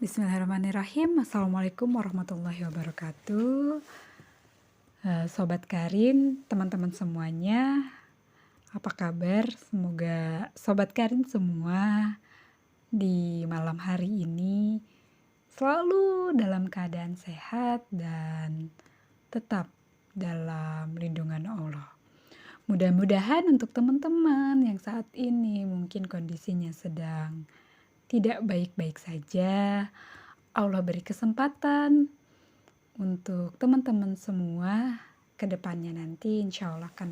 Bismillahirrahmanirrahim. Assalamualaikum warahmatullahi wabarakatuh. Sobat Karin, teman-teman semuanya, apa kabar? Semoga Sobat Karin semua di malam hari ini selalu dalam keadaan sehat dan tetap dalam lindungan Allah. Mudah-mudahan untuk teman-teman yang saat ini mungkin kondisinya sedang tidak baik-baik saja, Allah beri kesempatan untuk teman-teman semua ke depannya nanti insya Allah akan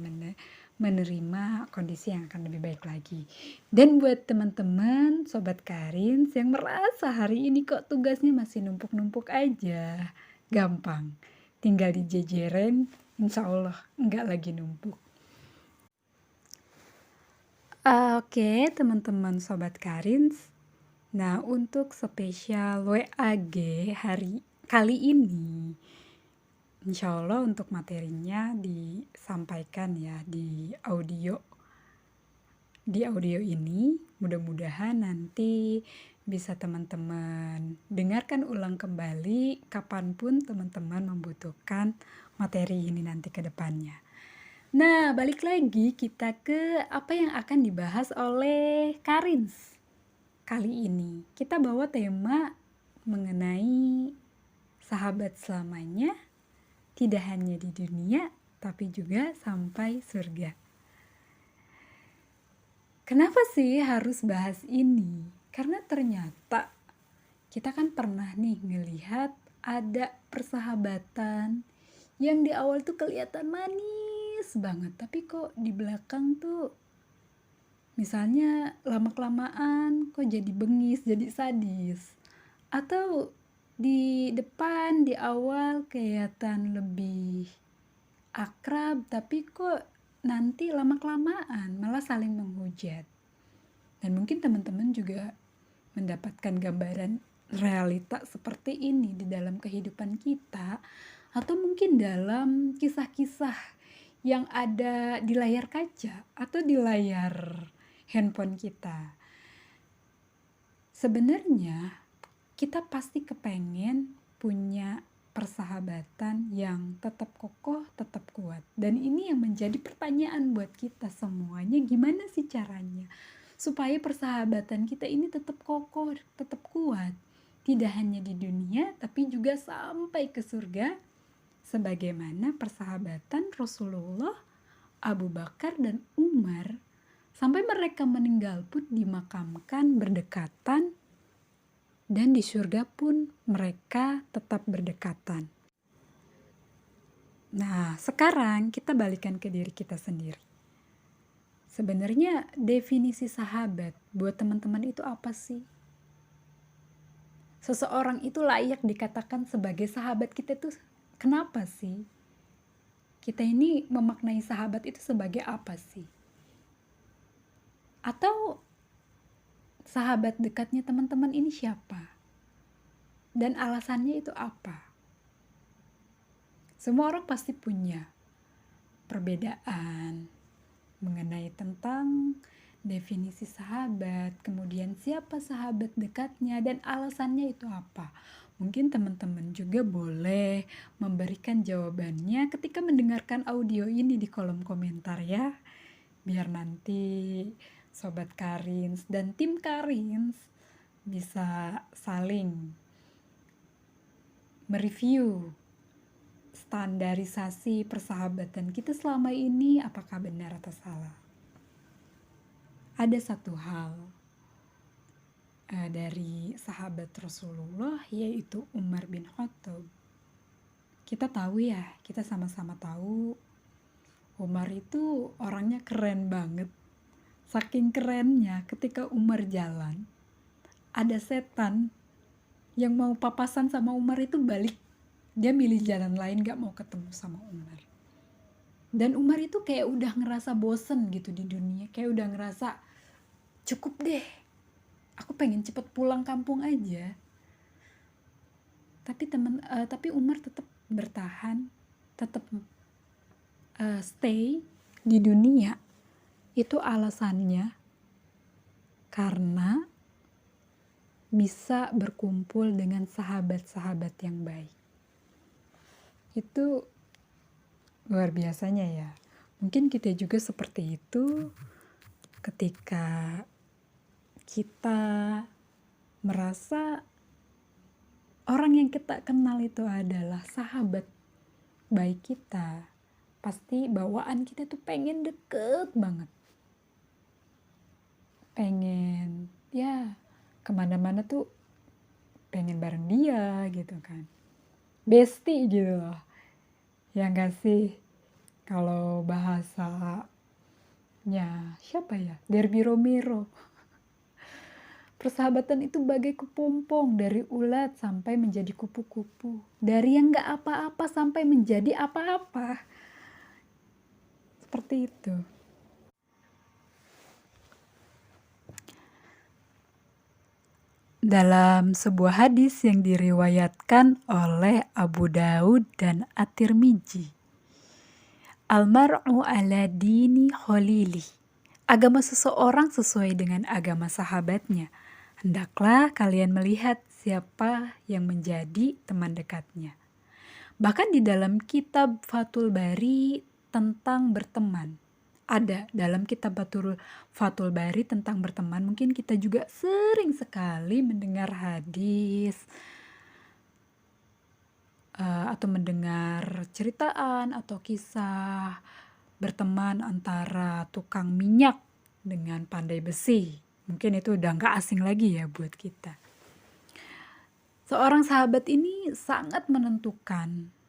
menerima kondisi yang akan lebih baik lagi. Dan buat teman-teman Sobat Karin yang merasa hari ini kok tugasnya masih numpuk-numpuk aja, gampang, tinggal dijejerin, insya Allah enggak lagi numpuk. Oke, teman-teman Sobat Karin. Nah, untuk spesial WAG kali ini, insya Allah untuk materinya disampaikan ya di audio ini. Mudah-mudahan nanti bisa teman-teman dengarkan ulang kembali kapanpun teman-teman membutuhkan materi ini nanti ke depannya. Nah, balik lagi kita ke apa yang akan dibahas oleh Karins. Kali ini kita bawa tema mengenai sahabat selamanya, tidak hanya di dunia, tapi juga sampai surga. Kenapa sih harus bahas ini? Karena ternyata kita kan pernah nih ngelihat ada persahabatan yang di awal tuh kelihatan manis banget, tapi kok di belakang tuh misalnya lama-kelamaan kok jadi bengis, jadi sadis. Atau di depan, di awal kelihatan lebih akrab, tapi kok nanti lama-kelamaan malah saling menghujat. Dan mungkin teman-teman juga mendapatkan gambaran realita seperti ini di dalam kehidupan kita, atau mungkin dalam kisah-kisah yang ada di layar kaca atau di layar handphone kita. Sebenarnya kita pasti kepengen punya persahabatan yang tetap kokoh, tetap kuat. Dan ini yang menjadi pertanyaan buat kita semuanya, gimana sih caranya supaya persahabatan kita ini tetap kokoh, tetap kuat. Tidak hanya di dunia, tapi juga sampai ke surga. Sebagaimana persahabatan Rasulullah, Abu Bakar, dan Umar. Sampai mereka meninggal pun dimakamkan berdekatan, dan di surga pun mereka tetap berdekatan. Nah, sekarang kita balikan ke diri kita sendiri. Sebenarnya definisi sahabat buat teman-teman itu apa sih? Seseorang itu layak dikatakan sebagai sahabat kita tuh kenapa sih? Kita ini memaknai sahabat itu sebagai apa sih? Atau sahabat dekatnya teman-teman ini siapa? Dan alasannya itu apa? Semua orang pasti punya perbedaan mengenai tentang definisi sahabat, kemudian siapa sahabat dekatnya, dan alasannya itu apa. Mungkin teman-teman juga boleh memberikan jawabannya ketika mendengarkan audio ini di kolom komentar ya. Biar nanti Sobat Karins dan tim Karins bisa saling mereview standarisasi persahabatan kita selama ini, apakah benar atau salah. Ada satu hal dari sahabat Rasulullah, yaitu Umar bin Khattab. Kita tahu ya, kita sama-sama tahu Umar itu orangnya keren banget. Saking kerennya, ketika Umar jalan, ada setan yang mau papasan sama Umar itu balik. Dia milih jalan lain, gak mau ketemu sama Umar. Dan Umar itu kayak udah ngerasa bosen gitu di dunia. Kayak udah ngerasa, cukup deh, aku pengen cepet pulang kampung aja. Tapi Umar tetap bertahan, tetap stay di dunia. Itu alasannya karena bisa berkumpul dengan sahabat-sahabat yang baik. Itu luar biasanya ya. Mungkin kita juga seperti itu ketika kita merasa orang yang kita kenal itu adalah sahabat baik kita. Pasti bawaan kita tuh pengen deket banget. Pengen ya kemana-mana tuh pengen bareng dia gitu kan. Bestie gitu loh. Ya gak sih? Kalau bahasanya siapa ya? Derby Romero. Persahabatan itu bagai kepompong dari ulat sampai menjadi kupu-kupu. Dari yang gak apa-apa sampai menjadi apa-apa. Seperti itu. Dalam sebuah hadis yang diriwayatkan oleh Abu Daud dan At-Tirmidzi, Almar'u ala dini khalili. Agama seseorang sesuai dengan agama sahabatnya. Hendaklah kalian melihat siapa yang menjadi teman dekatnya. Bahkan di dalam kitab Fathul Bari tentang berteman. Ada dalam kitab Fathul Bari tentang berteman. Mungkin kita juga sering sekali mendengar hadis atau mendengar ceritaan atau kisah berteman antara tukang minyak dengan pandai besi. Mungkin itu udah gak asing lagi ya buat kita. Seorang sahabat ini sangat menentukan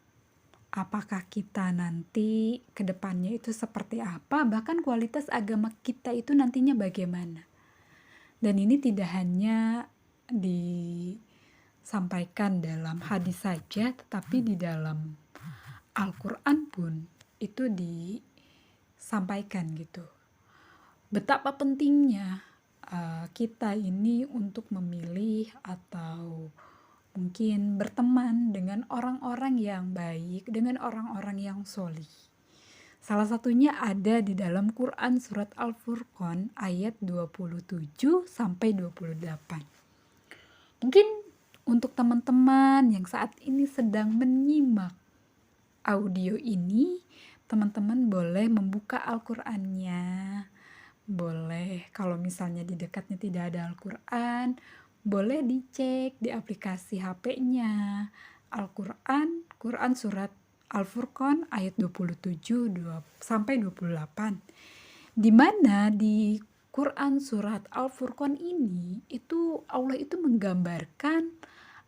apakah kita nanti ke depannya itu seperti apa, bahkan kualitas agama kita itu nantinya bagaimana. Dan ini tidak hanya disampaikan dalam hadis saja, tetapi di dalam Al-Quran pun itu disampaikan gitu. Betapa pentingnya kita ini untuk memilih atau mungkin berteman dengan orang-orang yang baik, dengan orang-orang yang solih. Salah satunya ada di dalam Quran surat Al-Furqan ayat 27 sampai 28. Mungkin untuk teman-teman yang saat ini sedang menyimak audio ini, teman-teman boleh membuka Al-Qurannya. Boleh kalau misalnya di dekatnya tidak ada Al-Quran, boleh dicek di aplikasi HP-nya Al-Quran, Quran surat Al-Furqan ayat 27 sampai 28. Di mana di Quran surat Al-Furqan ini itu Allah itu menggambarkan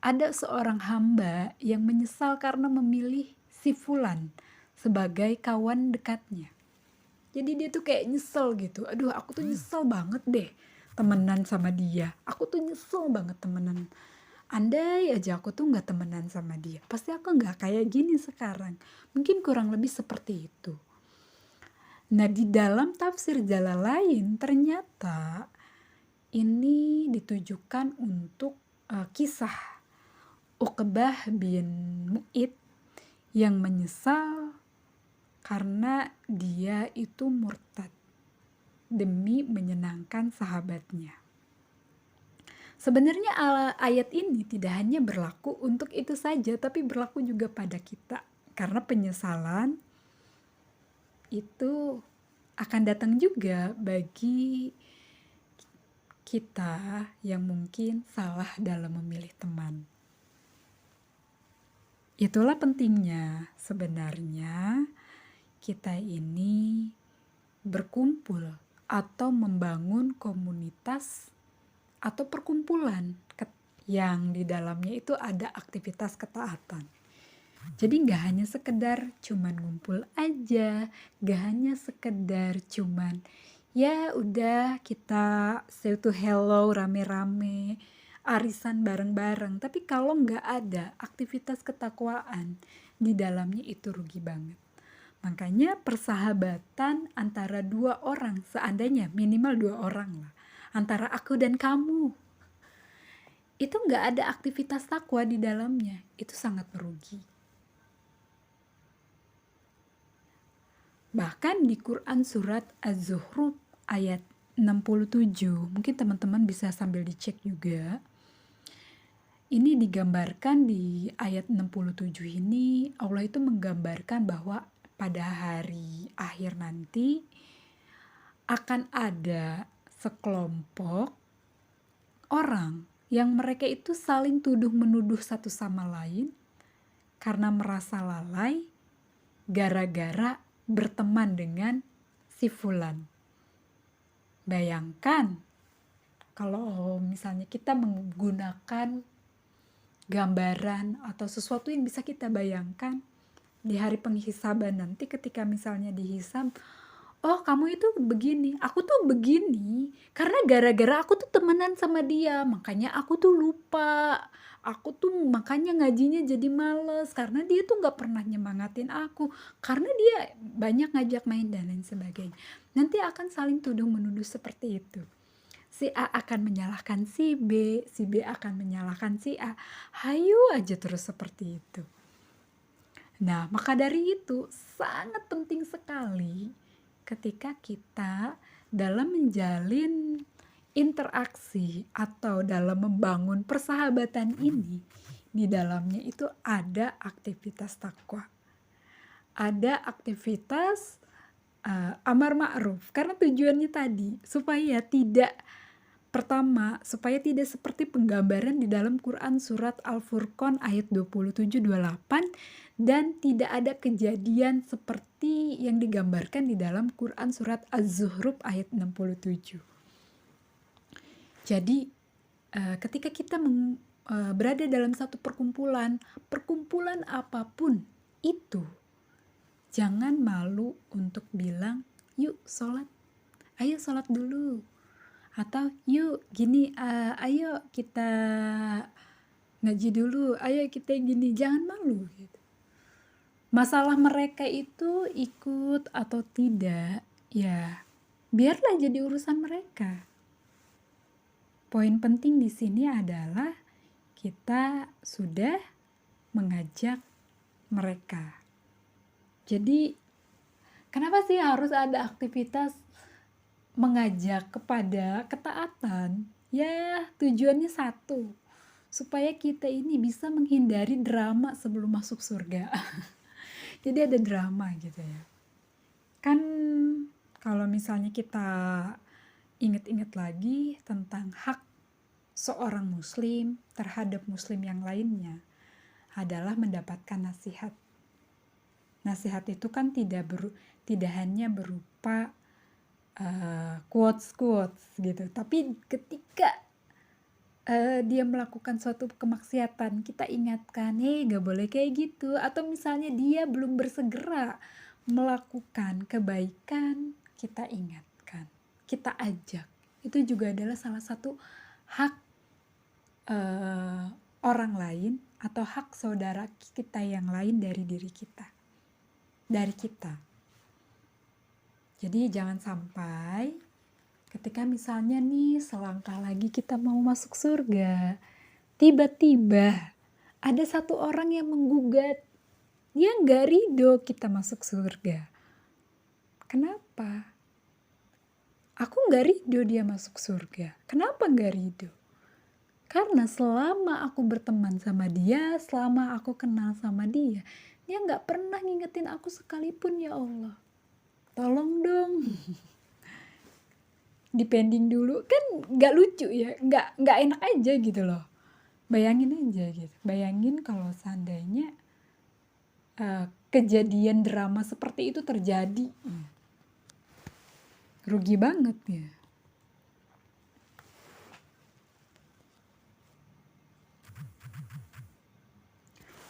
ada seorang hamba yang menyesal karena memilih si fulan sebagai kawan dekatnya. Jadi dia tuh kayak nyesel gitu. Aduh, aku tuh nyesel banget deh temenan sama dia. Aku tuh nyesel banget temenan. Andai aja aku tuh gak temenan sama dia, pasti aku gak kayak gini sekarang. Mungkin kurang lebih seperti itu. Nah, di dalam tafsir Jalalain ternyata ini ditujukan untuk kisah Uqbah bin Mu'id yang menyesal karena dia itu murtad demi menyenangkan sahabatnya. Sebenarnya ayat ini tidak hanya berlaku untuk itu saja, tapi berlaku juga pada kita. Karena penyesalan itu akan datang juga bagi kita yang mungkin salah dalam memilih teman. Itulah pentingnya sebenarnya kita ini berkumpul atau membangun komunitas atau perkumpulan yang di dalamnya itu ada aktivitas ketaatan. Jadi gak hanya sekedar cuman ngumpul aja, gak hanya sekedar cuman ya udah kita say to hello rame-rame, arisan bareng-bareng. Tapi kalau gak ada aktivitas ketakwaan di dalamnya itu rugi banget. Makanya persahabatan antara dua orang, seandainya minimal 2 orang lah, antara aku dan kamu, itu gak ada aktivitas takwa di dalamnya, itu sangat merugi. Bahkan di Quran surat Az-Zukhruf ayat 67, mungkin teman-teman bisa sambil dicek juga, Ini digambarkan di ayat 67 ini, Allah itu menggambarkan bahwa pada hari akhir nanti akan ada sekelompok orang yang mereka itu saling tuduh-menuduh satu sama lain karena merasa lalai gara-gara berteman dengan si fulan. Bayangkan kalau misalnya kita menggunakan gambaran atau sesuatu yang bisa kita bayangkan di hari penghisaban nanti, ketika misalnya dihisab, oh kamu itu begini, aku tuh begini karena gara-gara aku tuh temenan sama dia, makanya aku tuh lupa, aku tuh makanya ngajinya jadi males karena dia tuh gak pernah nyemangatin aku, karena dia banyak ngajak main dan lain sebagainya. Nanti akan saling tuduh menuduh seperti itu. Si A akan menyalahkan si B akan menyalahkan si A, hayu aja terus seperti itu. Nah, maka dari itu sangat penting sekali ketika kita dalam menjalin interaksi atau dalam membangun persahabatan ini, di dalamnya itu ada aktivitas takwa, ada aktivitas amar ma'ruf, karena tujuannya tadi supaya tidak seperti penggambaran di dalam Quran surat Al-Furqan ayat 27-28, dan tidak ada kejadian seperti yang digambarkan di dalam Quran surat Az-Zuhruf ayat 67. Jadi ketika kita berada dalam satu perkumpulan apapun itu, jangan malu untuk bilang, yuk sholat, ayo sholat dulu. Atau yuk gini, ayo kita ngaji dulu, ayo kita gini, jangan malu gitu. Masalah mereka itu ikut atau tidak, ya biarlah jadi urusan mereka. Poin penting di sini adalah kita sudah mengajak mereka. Jadi kenapa sih harus ada aktivitas mengajak kepada ketaatan? Ya tujuannya satu, supaya kita ini bisa menghindari drama sebelum masuk surga. Jadi ada drama gitu ya. Kan kalau misalnya kita ingat-ingat lagi tentang hak seorang muslim terhadap muslim yang lainnya adalah mendapatkan nasihat. Nasihat itu kan tidak hanya berupa quotes gitu, tapi ketika dia melakukan suatu kemaksiatan, kita ingatkan, gak boleh kayak gitu. Atau misalnya dia belum bersegera melakukan kebaikan, kita ingatkan, kita ajak. Itu juga adalah salah satu hak orang lain atau hak saudara kita yang lain dari diri kita, dari kita. Jadi jangan sampai ketika misalnya nih selangkah lagi kita mau masuk surga, tiba-tiba ada satu orang yang menggugat, dia gak ridho kita masuk surga. Kenapa? Aku gak ridho dia masuk surga. Kenapa gak ridho? Karena selama aku berteman sama dia, selama aku kenal sama dia gak pernah ngingetin aku sekalipun, ya Allah. Tolong dong. Dipending dulu, kan gak lucu ya, gak enak aja gitu loh. Bayangin aja gitu, bayangin kalau seandainya kejadian drama seperti itu terjadi, rugi banget ya.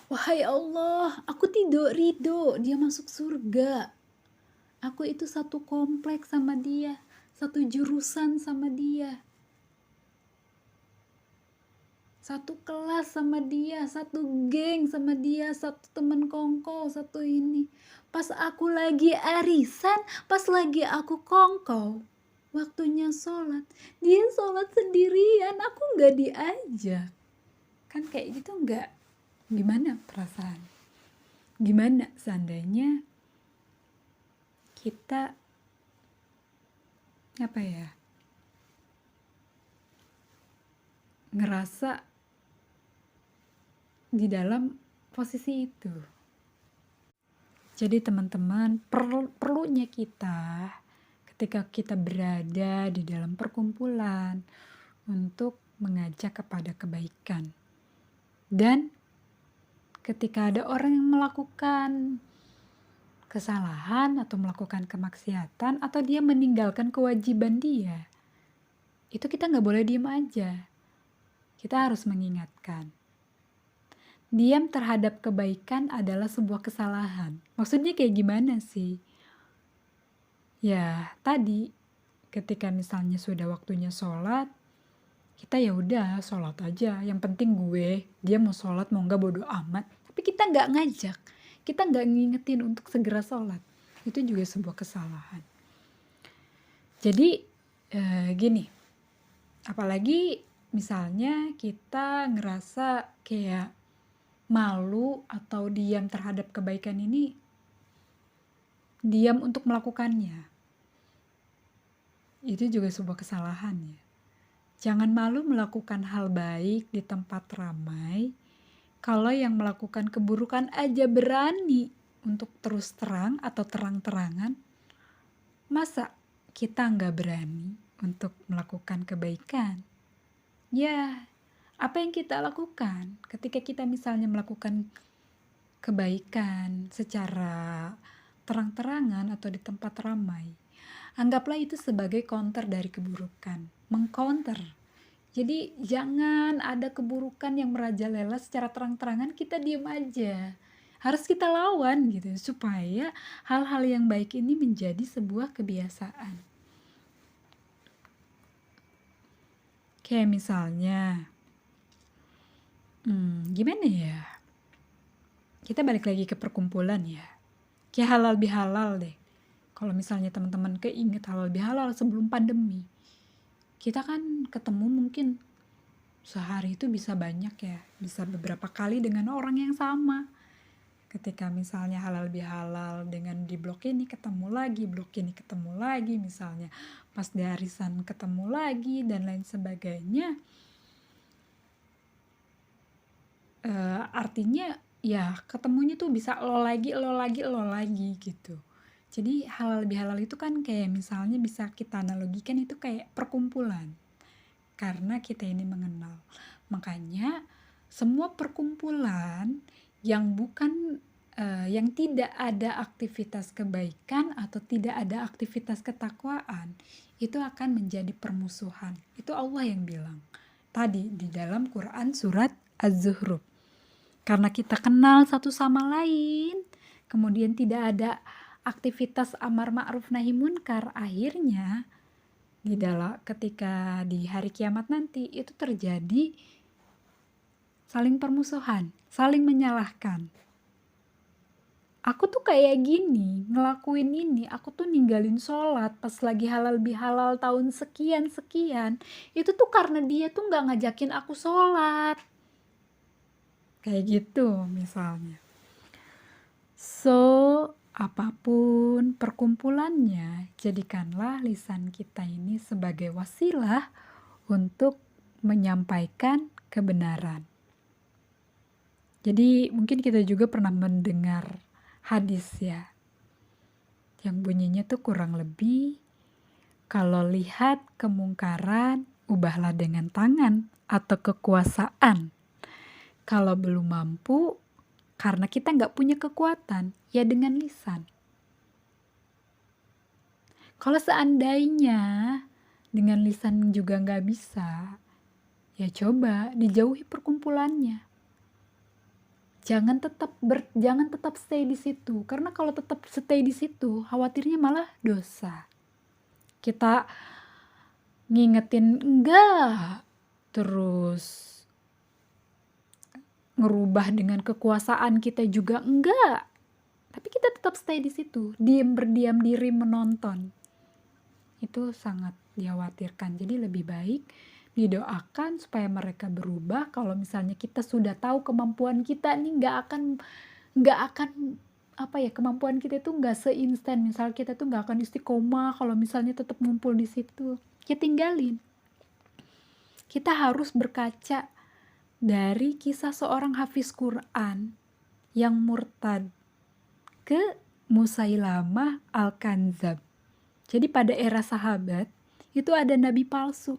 Wahai Allah, aku tidak ridho dia masuk surga. Aku itu satu kompleks sama dia, satu jurusan sama dia, satu kelas sama dia, satu geng sama dia, satu temen kongko, satu ini. Pas aku lagi arisan, pas lagi aku kongko, waktunya sholat, dia sholat sendirian, aku gak diajak. Kan kayak gitu gak, gimana perasaan? Gimana seandainya kita ngerasa di dalam posisi itu. Jadi teman-teman, perlunya kita ketika kita berada di dalam perkumpulan untuk mengajak kepada kebaikan. Dan ketika ada orang yang melakukan kesalahan atau melakukan kemaksiatan atau dia meninggalkan kewajiban dia, itu kita nggak boleh diem aja. Kita harus mengingatkan. Diam terhadap kebaikan adalah sebuah kesalahan. Maksudnya kayak gimana sih? Ya, tadi ketika misalnya sudah waktunya sholat, kita ya udah sholat aja. Yang penting dia mau sholat mau nggak bodo amat. Tapi kita nggak ngajak, kita nggak ngingetin untuk segera sholat. Itu juga sebuah kesalahan. Jadi gini, apalagi misalnya kita ngerasa kayak malu atau diam terhadap kebaikan ini, diam untuk melakukannya. Itu juga sebuah kesalahan ya. Jangan malu melakukan hal baik di tempat ramai. Kalau yang melakukan keburukan aja berani untuk terus terang atau terang-terangan, masa kita nggak berani untuk melakukan kebaikan? Ya, apa yang kita lakukan ketika kita misalnya melakukan kebaikan secara terang-terangan atau di tempat ramai, anggaplah itu sebagai counter dari keburukan, mengcounter. Jadi jangan ada keburukan yang merajalela secara terang-terangan, kita diam aja. Harus kita lawan gitu, supaya hal-hal yang baik ini menjadi sebuah kebiasaan. Kayak misalnya, gimana ya? Kita balik lagi ke perkumpulan ya. Kayak halal bihalal deh. Kalau misalnya teman-teman keinget halal bihalal sebelum pandemi, kita kan ketemu mungkin sehari itu bisa banyak ya, bisa beberapa kali dengan orang yang sama. Ketika misalnya halal bihalal dengan di blok ini ketemu lagi, blok ini ketemu lagi, misalnya pas di arisan ketemu lagi dan lain sebagainya. Artinya ya ketemunya tuh bisa lo lagi gitu. Jadi halal bihalal itu kan kayak misalnya bisa kita analogikan itu kayak perkumpulan. Karena kita ini mengenal. Makanya semua perkumpulan yang bukan yang tidak ada aktivitas kebaikan atau tidak ada aktivitas ketakwaan, itu akan menjadi permusuhan. Itu Allah yang bilang tadi di dalam Quran surat Az-Zukhruf. Karena kita kenal satu sama lain, kemudian tidak ada aktivitas amar ma'ruf nahi munkar, akhirnya ketika di hari kiamat nanti itu terjadi saling permusuhan, saling menyalahkan. Aku tuh kayak gini, ngelakuin ini, aku tuh ninggalin sholat pas lagi halal bihalal tahun sekian, itu tuh karena dia tuh gak ngajakin aku sholat. Kayak gitu misalnya. So, apapun perkumpulannya, jadikanlah lisan kita ini sebagai wasilah untuk menyampaikan kebenaran. Jadi mungkin kita juga pernah mendengar hadis ya, yang bunyinya tuh kurang lebih, kalau lihat kemungkaran, ubahlah dengan tangan atau kekuasaan. Kalau belum mampu, karena kita nggak punya kekuatan, ya dengan lisan. Kalau seandainya dengan lisan juga nggak bisa, ya coba dijauhi perkumpulannya. Jangan tetap stay di situ, karena kalau tetap stay di situ, khawatirnya malah dosa. Kita ngingetin enggak, terus ngerubah dengan kekuasaan kita juga enggak. Tapi kita tetap stay di situ, berdiam diri menonton. Itu sangat dikhawatirkan. Jadi lebih baik didoakan supaya mereka berubah. Kalau misalnya kita sudah tahu kemampuan kita nih nggak akan kemampuan kita itu nggak seinstan. Misal kita tuh nggak akan istiqomah kalau misalnya tetap ngumpul di situ, ya tinggalin. Kita harus berkaca dari kisah seorang hafiz Quran yang murtad ke Musailamah Al-Kanzab. Jadi pada era sahabat itu ada nabi palsu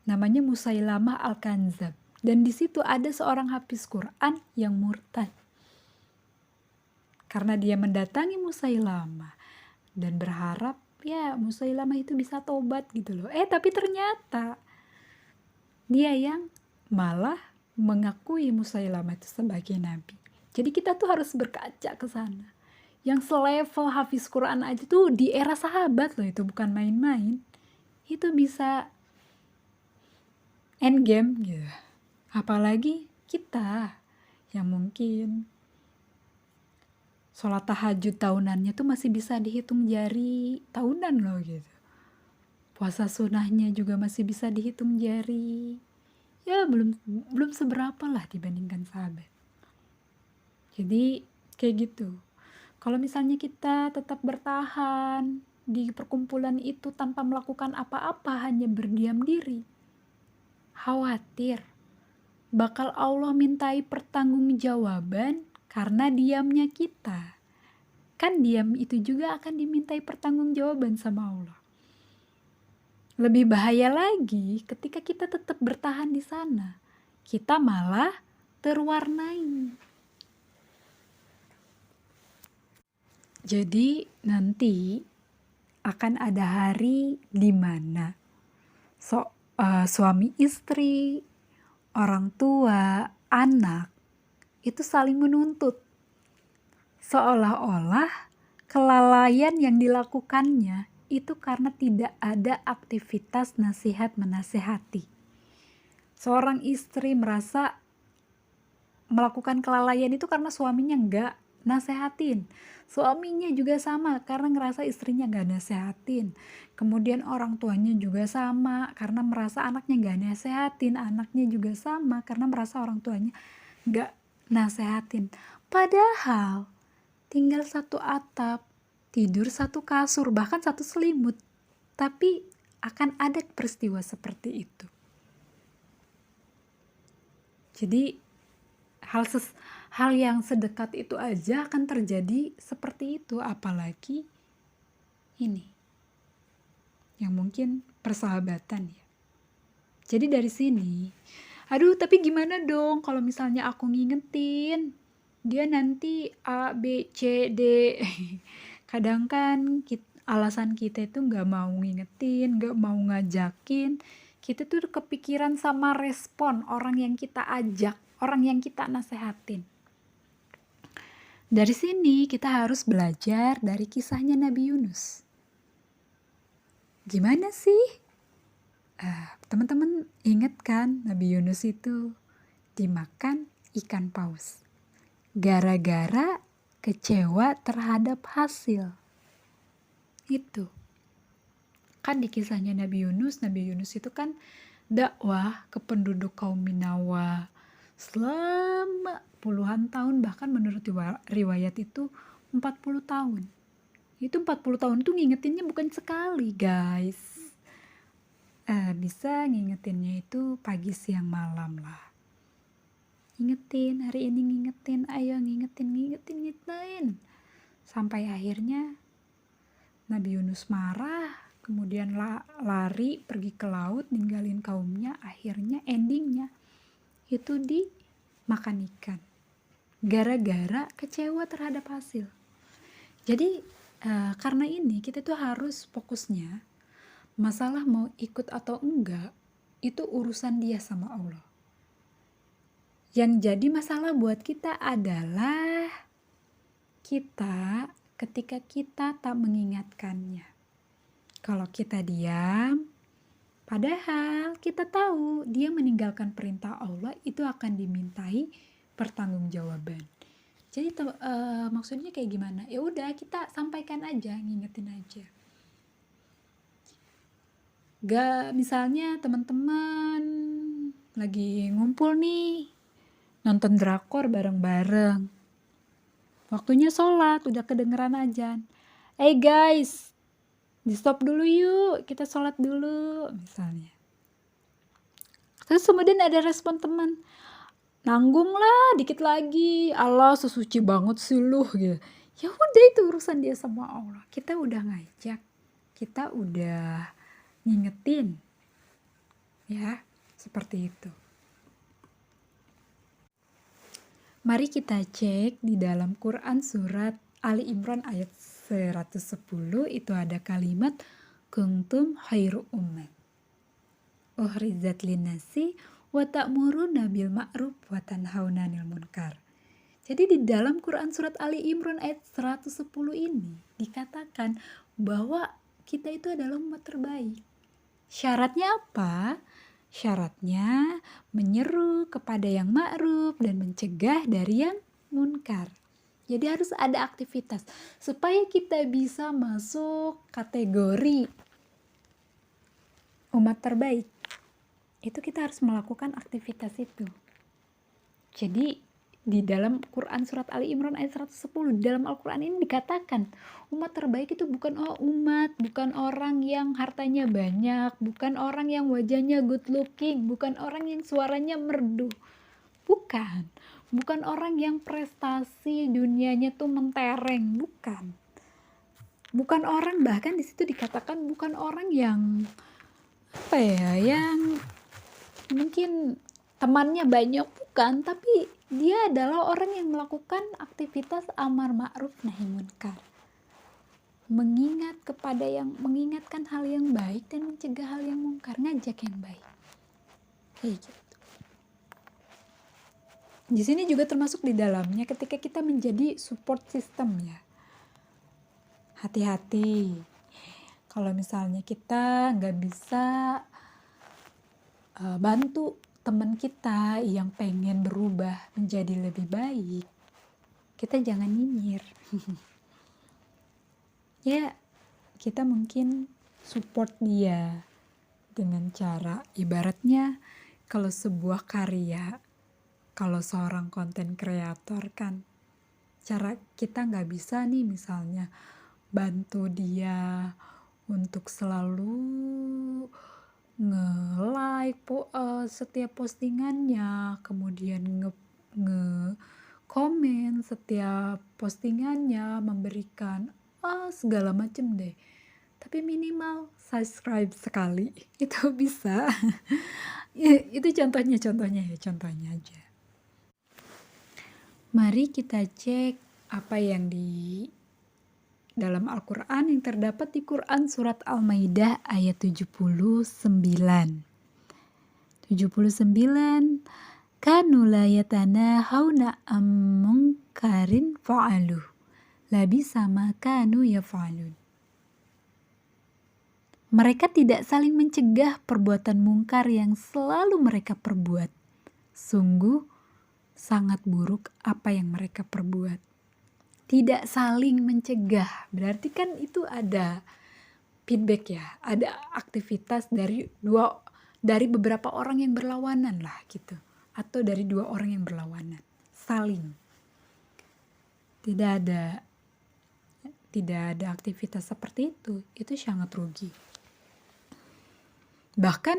namanya Musailamah Al-Kanzab, dan di situ ada seorang hafiz Quran yang murtad karena dia mendatangi Musailamah dan berharap ya Musailamah itu bisa tobat gitu loh. Tapi ternyata dia yang malah mengakui Musailamah itu sebagai nabi. Jadi kita tuh harus berkaca ke sana. Yang selevel hafiz Quran aja tuh di era sahabat loh, itu bukan main-main. Itu bisa endgame gitu. Apalagi kita yang mungkin sholat tahajud tahunannya tuh masih bisa dihitung jari tahunan loh gitu. Puasa sunnahnya juga masih bisa dihitung jari. Ya belum seberapa lah dibandingkan sahabat. Jadi kayak gitu. Kalau misalnya kita tetap bertahan di perkumpulan itu tanpa melakukan apa-apa, hanya berdiam diri, khawatir bakal Allah mintai pertanggungjawaban karena diamnya kita. Kan diam itu juga akan dimintai pertanggungjawaban sama Allah. Lebih bahaya lagi ketika kita tetap bertahan di sana, kita malah terwarnai. Jadi nanti akan ada hari di mana suami istri, orang tua, anak itu saling menuntut. Seolah-olah kelalaian yang dilakukannya itu karena tidak ada aktivitas nasihat menasehati. Seorang istri merasa melakukan kelalaian itu karena suaminya enggak nasehatin. Suaminya juga sama karena ngerasa istrinya enggak nasehatin. Kemudian orang tuanya juga sama karena merasa anaknya enggak nasehatin. Anaknya juga sama karena merasa orang tuanya enggak nasehatin. Padahal tinggal satu atap, tidur satu kasur, bahkan satu selimut. Tapi akan ada peristiwa seperti itu. Jadi hal yang sedekat itu aja akan terjadi seperti itu, apalagi ini yang mungkin persahabatan ya. Jadi dari sini, aduh tapi gimana dong kalau misalnya aku ngingetin dia nanti A, B, C, D. Kadang kan alasan kita itu gak mau ngingetin, gak mau ngajakin. Kita tuh kepikiran sama respon orang yang kita ajak, orang yang kita nasehatin. Dari sini kita harus belajar dari kisahnya Nabi Yunus. Gimana sih? Teman-teman ingat kan Nabi Yunus itu dimakan ikan paus. Gara-gara kecewa terhadap hasil. Itu. Kan di kisahnya Nabi Yunus itu kan dakwah ke penduduk kaum Minawa selama puluhan tahun, bahkan menurut riwayat itu 40 tahun. Itu 40 tahun itu ngingetinnya bukan sekali, guys. Bisa ngingetinnya itu pagi, siang, malam lah. Ngingetin, hari ini ngingetin, ayo ngingetin. Sampai akhirnya Nabi Yunus marah, kemudian lari pergi ke laut, ninggalin kaumnya. Akhirnya endingnya itu dimakan ikan. Gara-gara kecewa terhadap hasil. Jadi karena ini kita tuh harus fokusnya, masalah mau ikut atau enggak, itu urusan dia sama Allah. Yang jadi masalah buat kita adalah kita ketika kita tak mengingatkannya. Kalau kita diam, padahal kita tahu dia meninggalkan perintah Allah, itu akan dimintai pertanggungjawaban. Jadi maksudnya kayak gimana? Ya udah kita sampaikan aja, ngingetin aja. Gak, misalnya teman-teman lagi ngumpul nih, nonton drakor bareng-bareng. Waktunya sholat, udah kedengeran azan. Guys, di stop dulu yuk, kita sholat dulu misalnya. Terus kemudian ada respon teman, nanggung lah dikit lagi, Allah sesuci banget sih lu gitu. Ya udah, itu urusan dia sama Allah. Kita udah ngajak, kita udah ngingetin, ya seperti itu. Mari kita cek di dalam Quran surat Ali Imran ayat 110, itu ada kalimat kuntum khairu ummat ukhrijat linnasi wa ta'muruna bil ma'ruf wa tanhauna 'anil munkar. Jadi di dalam Quran surat Ali Imran ayat 110 ini dikatakan bahwa kita itu adalah umat terbaik. Syaratnya apa? Syaratnya menyeru kepada yang ma'ruf dan mencegah dari yang munkar. Jadi harus ada aktivitas supaya kita bisa masuk kategori umat terbaik. Itu kita harus melakukan aktivitas itu. Jadi di dalam Quran surat Ali Imran ayat 110, di dalam Al-Quran ini dikatakan umat terbaik itu bukan bukan orang yang hartanya banyak, bukan orang yang wajahnya good looking, bukan orang yang suaranya merdu, bukan orang yang prestasi dunianya tuh mentereng, bukan orang, bahkan di situ dikatakan bukan orang yang yang mungkin temannya banyak, bukan, tapi dia adalah orang yang melakukan aktivitas amar ma'ruf nahi munkar, mengingatkan hal yang baik dan mencegah hal yang munkar, ngajak yang baik, kayak gitu. Di sini juga termasuk di dalamnya ketika kita menjadi support system, ya. Hati-hati kalau misalnya kita nggak bisa bantu teman kita yang pengen berubah menjadi lebih baik, kita jangan nyinyir. Ya, kita mungkin support dia dengan cara, ibaratnya kalau sebuah karya, kalau seorang konten kreator kan, cara kita nggak bisa nih misalnya bantu dia untuk selalu nge-like setiap postingannya, kemudian nge-komen setiap postingannya, memberikan segala macem deh. Tapi minimal subscribe sekali, itu bisa. Itu contohnya aja. Mari kita cek apa yang di dalam Al-Quran yang terdapat di Quran surat Al-Maidah ayat 79. Kanu la yatanahawna am munkarin fa'aluh labisa ma kanu yaf'alun. Mereka tidak saling mencegah perbuatan mungkar yang selalu mereka perbuat. Sungguh sangat buruk apa yang mereka perbuat. Tidak saling mencegah, berarti kan itu ada feedback, ya, ada aktivitas dari beberapa orang yang berlawanan lah gitu, atau dari dua orang yang berlawanan, saling. Tidak ada aktivitas seperti itu sangat rugi. Bahkan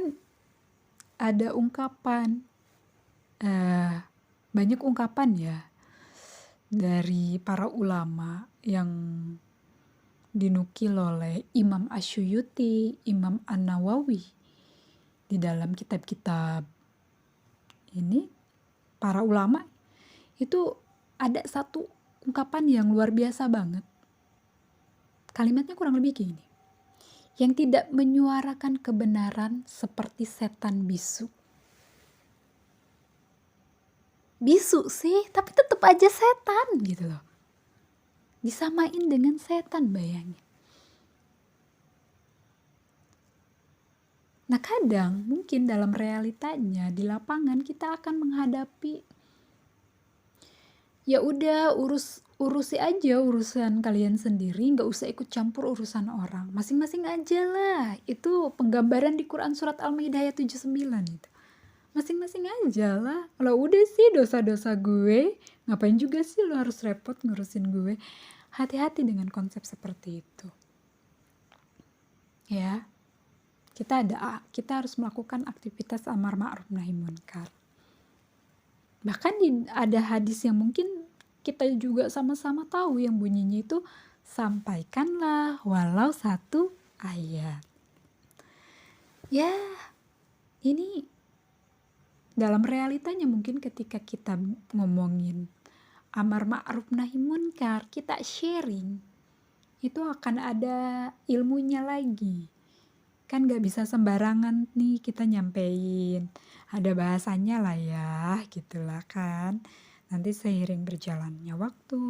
ada ungkapan, banyak ungkapan ya dari para ulama yang dinukil oleh Imam Asyuyuti, Imam An-Nawawi di dalam kitab-kitab ini. Para ulama itu ada satu ungkapan yang luar biasa banget. Kalimatnya kurang lebih gini: yang tidak menyuarakan kebenaran seperti setan bisu. Bisu sih, tapi tetap aja setan gitu loh. Disamain dengan setan, bayangin. Nah, kadang mungkin dalam realitanya di lapangan kita akan menghadapi, ya udah urusi aja urusan kalian sendiri, nggak usah ikut campur urusan orang, masing-masing aja lah. Itu penggambaran di Quran surat Al-Maidah ayat 79 itu. Masing-masing aja lah. Kalau udah sih dosa-dosa gue, ngapain juga sih lo harus repot ngurusin gue. Hati-hati dengan konsep seperti itu, ya. Kita harus melakukan aktivitas amar ma'ruf nahi munkar. Bahkan ada hadis yang mungkin kita juga sama-sama tahu yang bunyinya itu sampaikanlah walau satu ayat. Ya, ini dalam realitanya mungkin ketika kita ngomongin amar ma'ruf nahi munkar, kita sharing, itu akan ada ilmunya lagi. Kan gak bisa sembarangan nih kita nyampein, ada bahasanya lah ya, gitulah kan. Nanti seiring berjalannya waktu,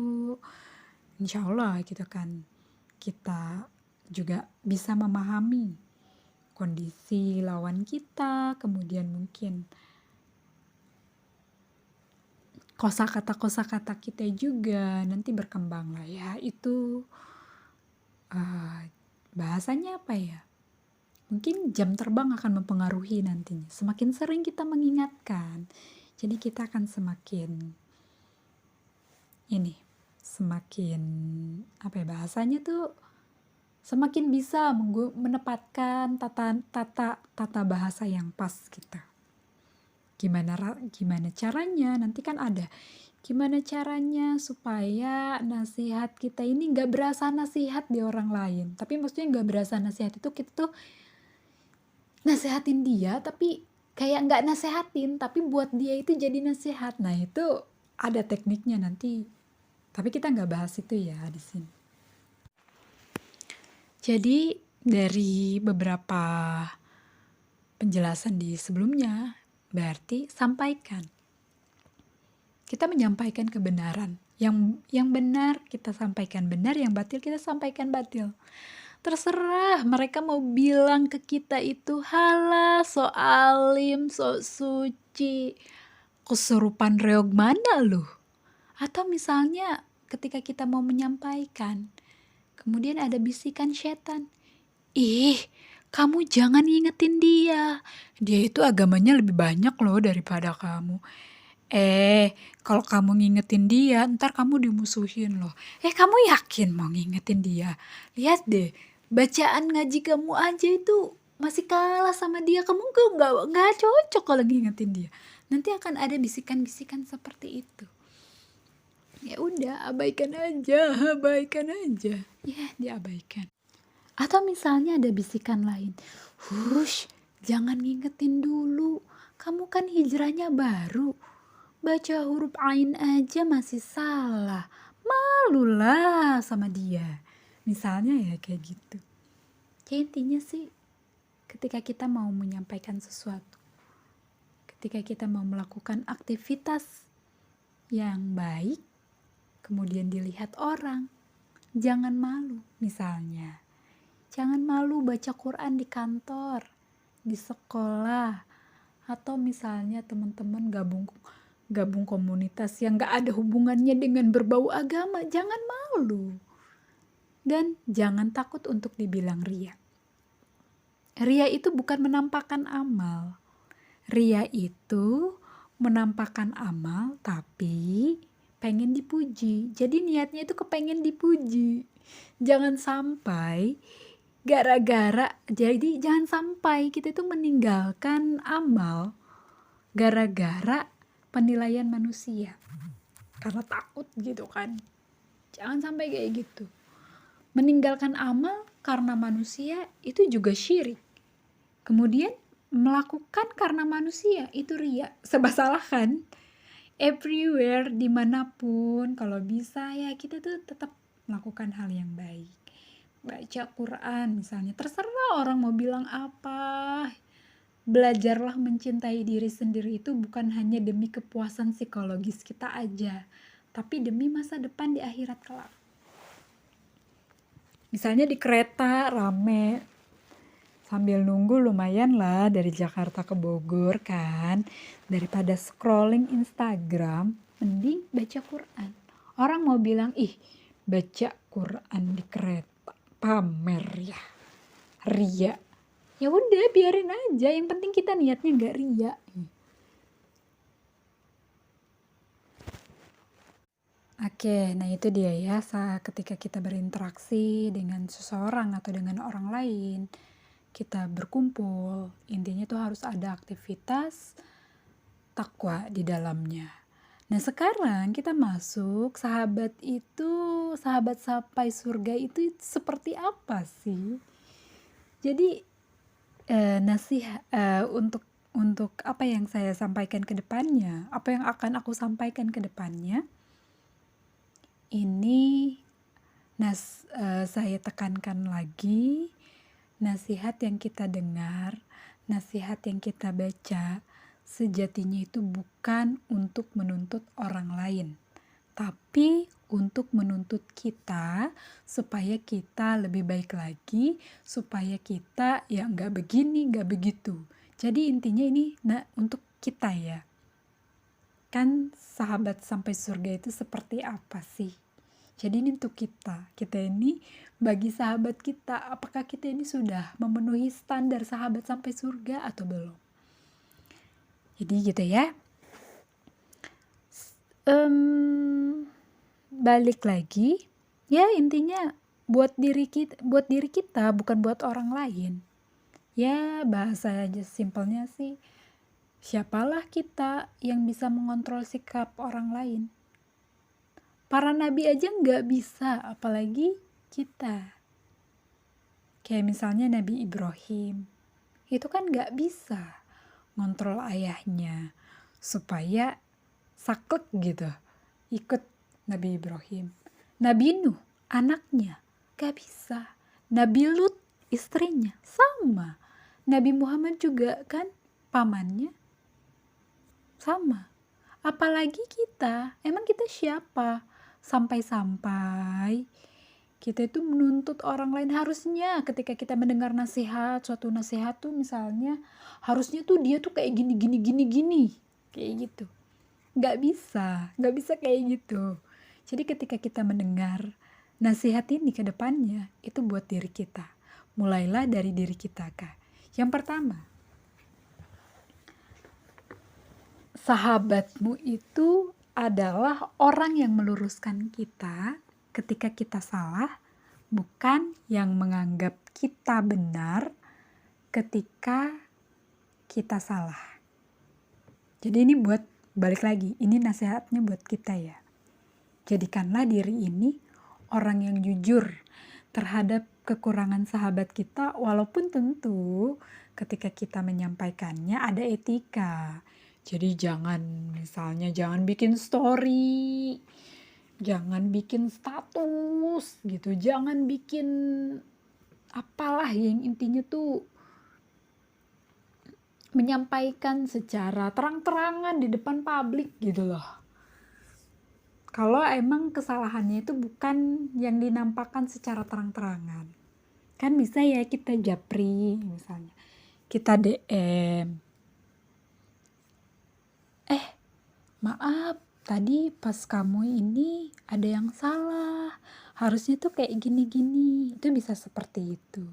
insya Allah gitu kan, kita juga bisa memahami kondisi lawan kita, kemudian mungkin kosakata kita juga nanti berkembang lah ya. Itu bahasanya apa ya? Mungkin jam terbang akan mempengaruhi nantinya. Semakin sering kita mengingatkan, jadi kita akan semakin apa ya bahasanya tuh, semakin bisa menempatkan tata bahasa yang pas kita. Gimana caranya? Nanti kan ada gimana caranya supaya nasihat kita ini nggak berasa nasihat di orang lain. Tapi maksudnya nggak berasa nasihat itu kita tuh nasehatin dia tapi kayak nggak nasehatin, tapi buat dia itu jadi nasihat. Nah itu ada tekniknya nanti, tapi kita nggak bahas itu ya di sini. Jadi dari beberapa penjelasan di sebelumnya, berarti sampaikan. Kita menyampaikan kebenaran. Yang benar kita sampaikan benar, yang batil kita sampaikan batil. Terserah mereka mau bilang ke kita itu halah, so alim, so suci, kesurupan reog mana lu? Atau misalnya ketika kita mau menyampaikan, kemudian ada bisikan setan, ih kamu jangan ngingetin dia itu agamanya lebih banyak loh daripada kamu. Kalau kamu ngingetin dia, ntar kamu dimusuhin loh. Kamu yakin mau ngingetin dia? Lihat deh, bacaan ngaji kamu aja itu masih kalah sama dia. Kamu nggak cocok kalau ngingetin dia. Nanti akan ada bisikan-bisikan seperti itu. Ya udah, abaikan aja. Ya, diabaikan. Atau misalnya ada bisikan lain, hush, jangan ngingetin dulu. Kamu kan hijrahnya baru. Baca huruf ain aja masih salah, malulah sama dia. Misalnya ya kayak gitu. Kayak intinya sih, ketika kita mau menyampaikan sesuatu, ketika kita mau melakukan aktivitas yang baik, kemudian dilihat orang, jangan malu. Misalnya, jangan malu baca Quran di kantor, di sekolah, atau misalnya teman-teman gabung komunitas yang gak ada hubungannya dengan berbau agama, jangan malu. Dan jangan takut untuk dibilang ria. Ria itu bukan menampakkan amal. Ria itu menampakkan amal tapi pengen dipuji. Jadi niatnya itu kepengen dipuji. Jangan sampai jangan sampai kita itu meninggalkan amal gara-gara penilaian manusia karena takut gitu kan. Jangan sampai kayak gitu. Meninggalkan amal karena manusia itu juga syirik. Kemudian melakukan karena manusia itu ria. Serba salah kan? Everywhere, dimanapun, kalau bisa ya kita tuh tetap melakukan hal yang baik. Baca Quran misalnya, terserah orang mau bilang apa. Belajarlah mencintai diri sendiri itu bukan hanya demi kepuasan psikologis kita aja, tapi demi masa depan di akhirat kelak. Misalnya di kereta rame, sambil nunggu lumayan lah dari Jakarta ke Bogor kan, daripada scrolling Instagram, mending baca Quran. Orang mau bilang, baca Quran di kereta, pamer ya, ria. Ya udah biarin aja, yang penting kita niatnya nggak ria. Oke, nah itu dia ya, ketika kita berinteraksi dengan seseorang atau dengan orang lain, kita berkumpul, intinya tuh harus ada aktivitas takwa di dalamnya. Nah sekarang kita masuk sahabat sampai surga itu seperti apa sih? Jadi nasihat untuk apa yang saya sampaikan ke depannya, apa yang akan aku sampaikan ke depannya, ini saya tekankan lagi, nasihat yang kita dengar, nasihat yang kita baca, sejatinya itu bukan untuk menuntut orang lain, tapi untuk menuntut kita supaya kita lebih baik lagi, supaya kita ya nggak begini, nggak begitu. Jadi intinya ini untuk kita ya. Kan sahabat sampai surga itu seperti apa sih? Jadi ini untuk kita ini bagi sahabat kita, apakah kita ini sudah memenuhi standar sahabat sampai surga atau belum? Jadi gitu ya. Balik lagi, ya intinya buat diri kita bukan buat orang lain. Ya bahasa aja simpelnya sih, siapalah kita yang bisa mengontrol sikap orang lain? Para nabi aja nggak bisa, apalagi kita. Kayak misalnya Nabi Ibrahim, itu kan nggak bisa ngontrol ayahnya supaya saklek gitu, ikut Nabi Ibrahim. Nabi Nuh, anaknya, gak bisa. Nabi Lut, istrinya, sama. Nabi Muhammad juga kan, pamannya, sama. Apalagi kita, emang kita siapa? Sampai-sampai kita itu menuntut orang lain. Harusnya ketika kita mendengar nasihat, suatu nasihat tuh misalnya, harusnya tuh dia tuh kayak gini, kayak gitu. Gak bisa kayak gitu. Jadi ketika kita mendengar nasihat ini ke depannya, itu buat diri kita. Mulailah dari diri kita, Kak. Yang pertama, sahabatmu itu adalah orang yang meluruskan kita ketika kita salah, bukan yang menganggap kita benar ketika kita salah. Jadi ini balik lagi, ini nasihatnya buat kita ya. Jadikanlah diri ini orang yang jujur terhadap kekurangan sahabat kita, walaupun tentu ketika kita menyampaikannya ada etika. Jadi jangan bikin story, jangan bikin status gitu, jangan bikin apalah yang intinya tuh menyampaikan secara terang-terangan di depan publik gitu loh. Kalau emang kesalahannya itu bukan yang dinampakkan secara terang-terangan. Kan bisa ya kita japri misalnya, kita DM, maaf tadi pas kamu ini ada yang salah, harusnya tuh kayak gini-gini. Itu bisa seperti itu.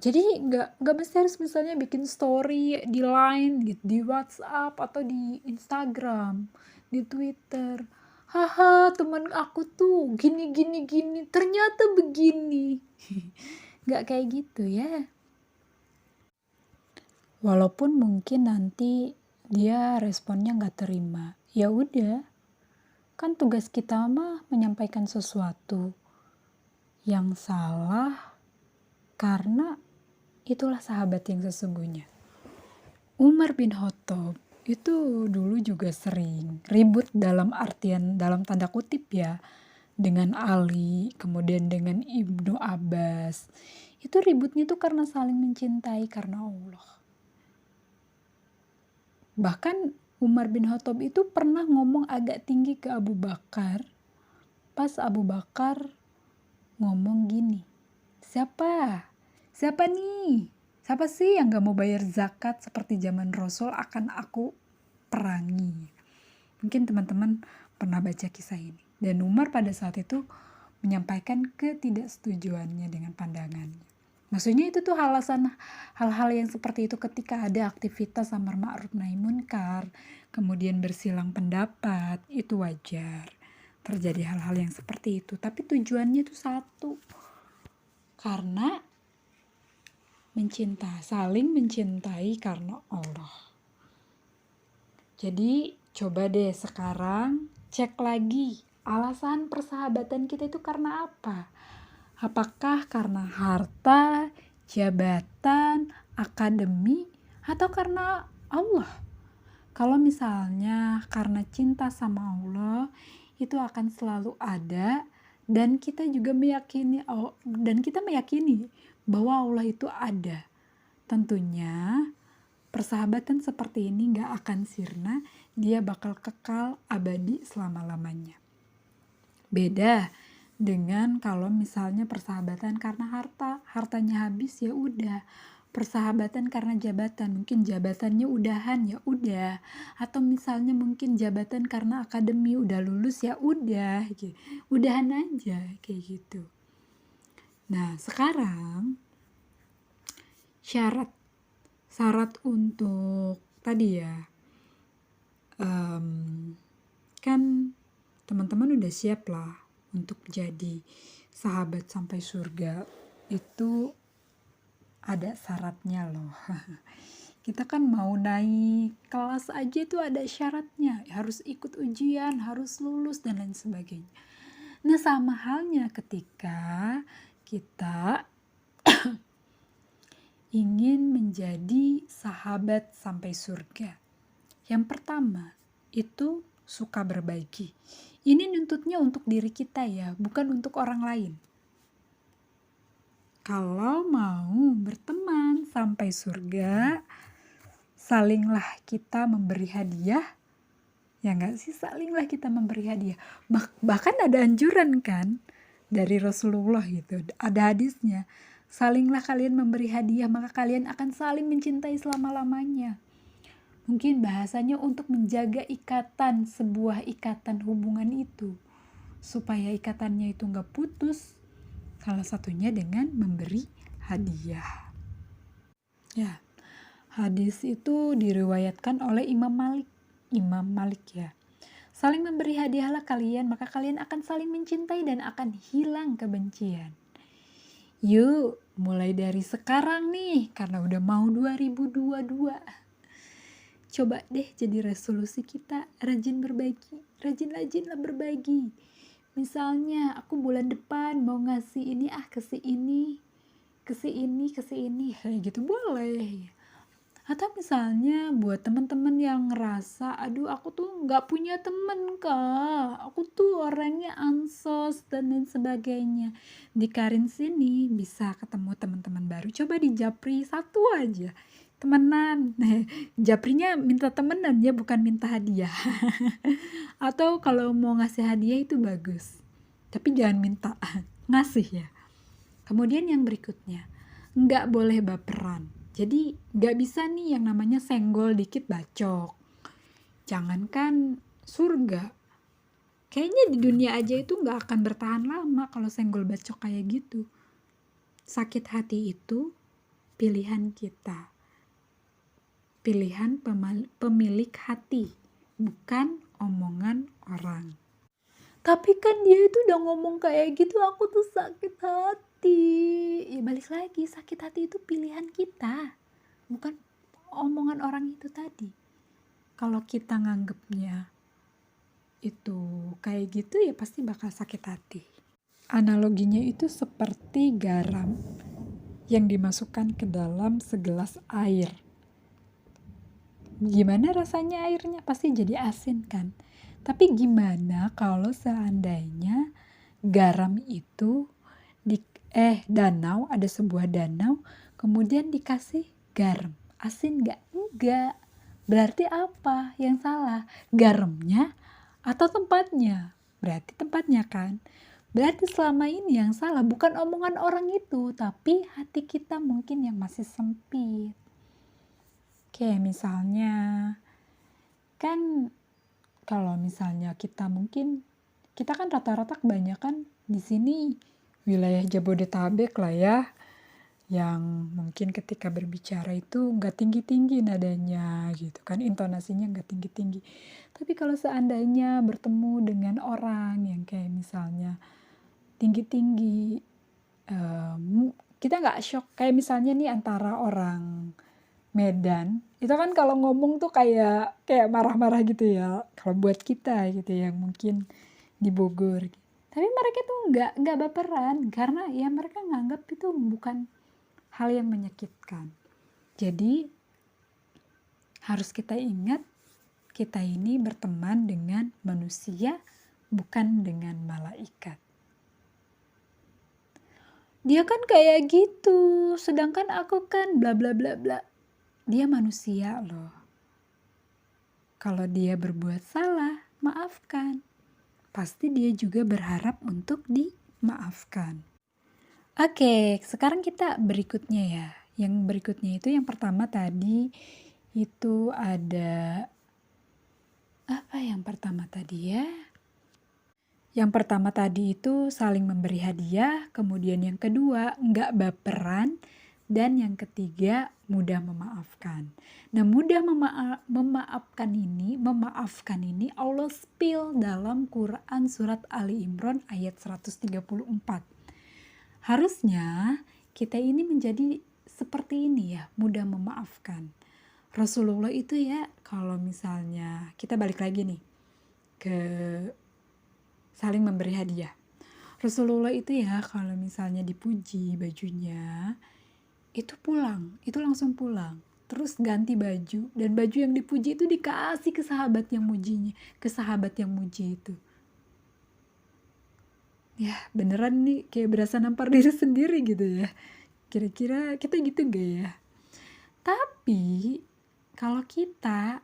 Jadi nggak mesti harus misalnya bikin story di Line gitu, di WhatsApp atau di Instagram, di Twitter. Haha, teman aku tuh gini, ternyata begini. Nggak kayak gitu ya. Walaupun mungkin nanti dia responnya nggak terima. Ya udah, kan tugas kita mah menyampaikan sesuatu yang salah karena itulah sahabat yang sesungguhnya. Umar bin Khattab itu dulu juga sering ribut dalam tanda kutip ya, dengan Ali, kemudian dengan Ibnu Abbas. Itu ributnya tuh karena saling mencintai karena Allah. Bahkan Umar bin Khattab itu pernah ngomong agak tinggi ke Abu Bakar. Pas Abu Bakar ngomong gini, Siapa nih? Siapa sih yang gak mau bayar zakat seperti zaman Rasul akan aku perangi? Mungkin teman-teman pernah baca kisah ini. Dan Umar pada saat itu menyampaikan ketidaksetujuannya dengan pandangannya. Maksudnya itu tuh hal-hal yang seperti itu ketika ada aktivitas amar ma'ruf nahi munkar, kemudian bersilang pendapat, itu wajar. Terjadi hal-hal yang seperti itu. Tapi tujuannya itu satu. Karena saling mencintai karena Allah. Jadi Coba deh sekarang cek lagi alasan persahabatan kita itu karena apa? Apakah karena harta, jabatan, akademi, atau karena Allah? Kalau misalnya karena cinta sama Allah, itu akan selalu ada, dan kita juga meyakini bahwa Allah itu ada. Tentunya persahabatan seperti ini gak akan sirna, dia bakal kekal abadi selama-lamanya. Beda dengan kalau misalnya persahabatan karena hartanya habis ya udah. Persahabatan karena jabatan, mungkin jabatannya udahan ya udah. Atau misalnya mungkin jabatan karena akademi udah lulus ya udah, gitu. Udahan aja kayak gitu. Nah, sekarang syarat untuk tadi ya, kan teman-teman udah siap lah untuk jadi sahabat sampai surga. Itu ada syaratnya loh. Kita kan mau naik kelas aja itu ada syaratnya, harus ikut ujian, harus lulus dan lain sebagainya. Nah, sama halnya ketika kita ingin menjadi sahabat sampai surga. Yang pertama, itu suka berbagi. Ini nuntutnya untuk diri kita ya, bukan untuk orang lain. Kalau mau berteman sampai surga, salinglah kita memberi hadiah. Ya enggak sih, salinglah kita memberi hadiah. Bahkan ada anjuran kan dari Rasulullah gitu. Ada hadisnya. Salinglah kalian memberi hadiah, maka kalian akan saling mencintai selama-lamanya. Mungkin bahasanya untuk menjaga sebuah ikatan hubungan itu. Supaya ikatannya itu enggak putus. Salah satunya dengan memberi hadiah. Ya, hadis itu diriwayatkan oleh Imam Malik ya. Saling memberi hadiahlah kalian, maka kalian akan saling mencintai dan akan hilang kebencian. Yuk, mulai dari sekarang nih, karena udah mau 2022. Coba deh jadi resolusi kita, rajin berbagi, rajin-rajinlah berbagi. Misalnya aku bulan depan mau ngasih ini ke si ini, kayak gitu boleh. Atau misalnya buat teman-teman yang ngerasa, aduh aku tuh nggak punya temen kak, aku tuh orangnya ansos dan lain sebagainya. Di Karin sini bisa ketemu teman-teman baru. Coba di Japri satu aja temenan. Japrinya minta temenan ya, bukan minta hadiah. Atau kalau mau ngasih hadiah itu bagus, tapi jangan minta, ngasih ya. Kemudian yang berikutnya, nggak boleh baperan. Jadi nggak bisa nih yang namanya senggol dikit bacok. Jangankan surga, kayaknya di dunia aja itu nggak akan bertahan lama kalau senggol bacok kayak gitu. Sakit hati itu pilihan kita, pilihan pemilik hati, bukan omongan orang. Tapi kan dia itu udah ngomong kayak gitu, aku tuh sakit hati. Ya balik lagi, sakit hati itu pilihan kita, bukan omongan orang itu tadi. Kalau kita nganggepnya itu kayak gitu ya pasti bakal sakit hati. Analoginya itu seperti garam yang dimasukkan ke dalam segelas air. Gimana rasanya airnya? Pasti jadi asin kan? Tapi gimana kalau seandainya garam itu ada sebuah danau, kemudian dikasih garam, asin nggak? Enggak. Berarti apa yang salah? Garamnya atau tempatnya? Berarti tempatnya kan? Berarti selama ini yang salah bukan omongan orang itu, tapi hati kita mungkin yang masih sempit. Kayak misalnya, kan kalau misalnya kita kan rata-rata kebanyakan di sini wilayah Jabodetabek lah ya, yang mungkin ketika berbicara itu nggak tinggi-tinggi nadanya gitu kan, intonasinya nggak tinggi-tinggi. Tapi kalau seandainya bertemu dengan orang yang kayak misalnya tinggi-tinggi, kita nggak shock. Kayak misalnya nih antara orang Medan, itu kan kalau ngomong tuh kayak marah-marah gitu ya, kalau buat kita gitu yang mungkin di Bogor. Tapi mereka tuh nggak baperan, karena ya mereka nganggap itu bukan hal yang menyakitkan. Jadi harus kita ingat, kita ini berteman dengan manusia, bukan dengan malaikat. Dia kan kayak gitu, sedangkan aku kan bla bla bla bla. Dia manusia loh. Kalau dia berbuat salah, maafkan. Pasti dia juga berharap untuk dimaafkan. Oke, sekarang kita berikutnya ya. Yang berikutnya itu yang pertama tadi itu ada apa yang pertama tadi ya? Yang pertama tadi itu saling memberi hadiah, kemudian yang kedua nggak baperan, dan yang ketiga mudah memaafkan. Nah, mudah memaafkan ini Allah spill dalam Quran surat Ali Imran ayat 134. Harusnya kita ini menjadi seperti ini ya, mudah memaafkan. Rasulullah itu ya, kalau misalnya kita balik lagi nih ke saling memberi hadiah. Rasulullah itu ya kalau misalnya dipuji bajunya, itu pulang, itu langsung pulang. Terus ganti baju, dan baju yang dipuji itu dikasih ke sahabat yang mujinya, ke sahabat yang muji itu. Ya beneran nih kayak berasa nampar diri sendiri gitu ya. Kira-kira kita gitu gak ya? Tapi kalau kita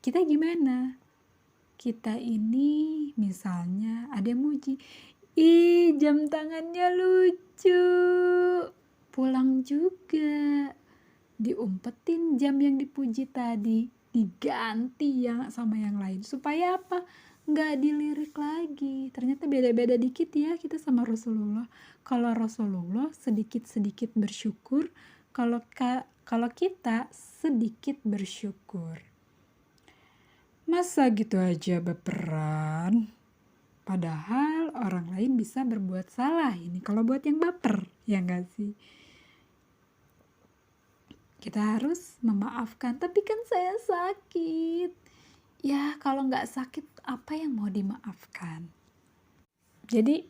gimana? Kita ini misalnya ada yang muji, ih jam tangannya lucu, pulang juga diumpetin jam yang dipuji tadi, diganti yang sama yang lain, supaya apa? Nggak dilirik lagi. Ternyata beda-beda dikit ya kita sama Rasulullah. Kalau Rasulullah sedikit-sedikit bersyukur, kalau kita sedikit bersyukur. Masa gitu aja baperan? Padahal orang lain bisa berbuat salah. Ini kalau buat yang baper, ya nggak sih? Kita harus memaafkan, tapi kan saya sakit. Ya kalau nggak sakit, apa yang mau dimaafkan? Jadi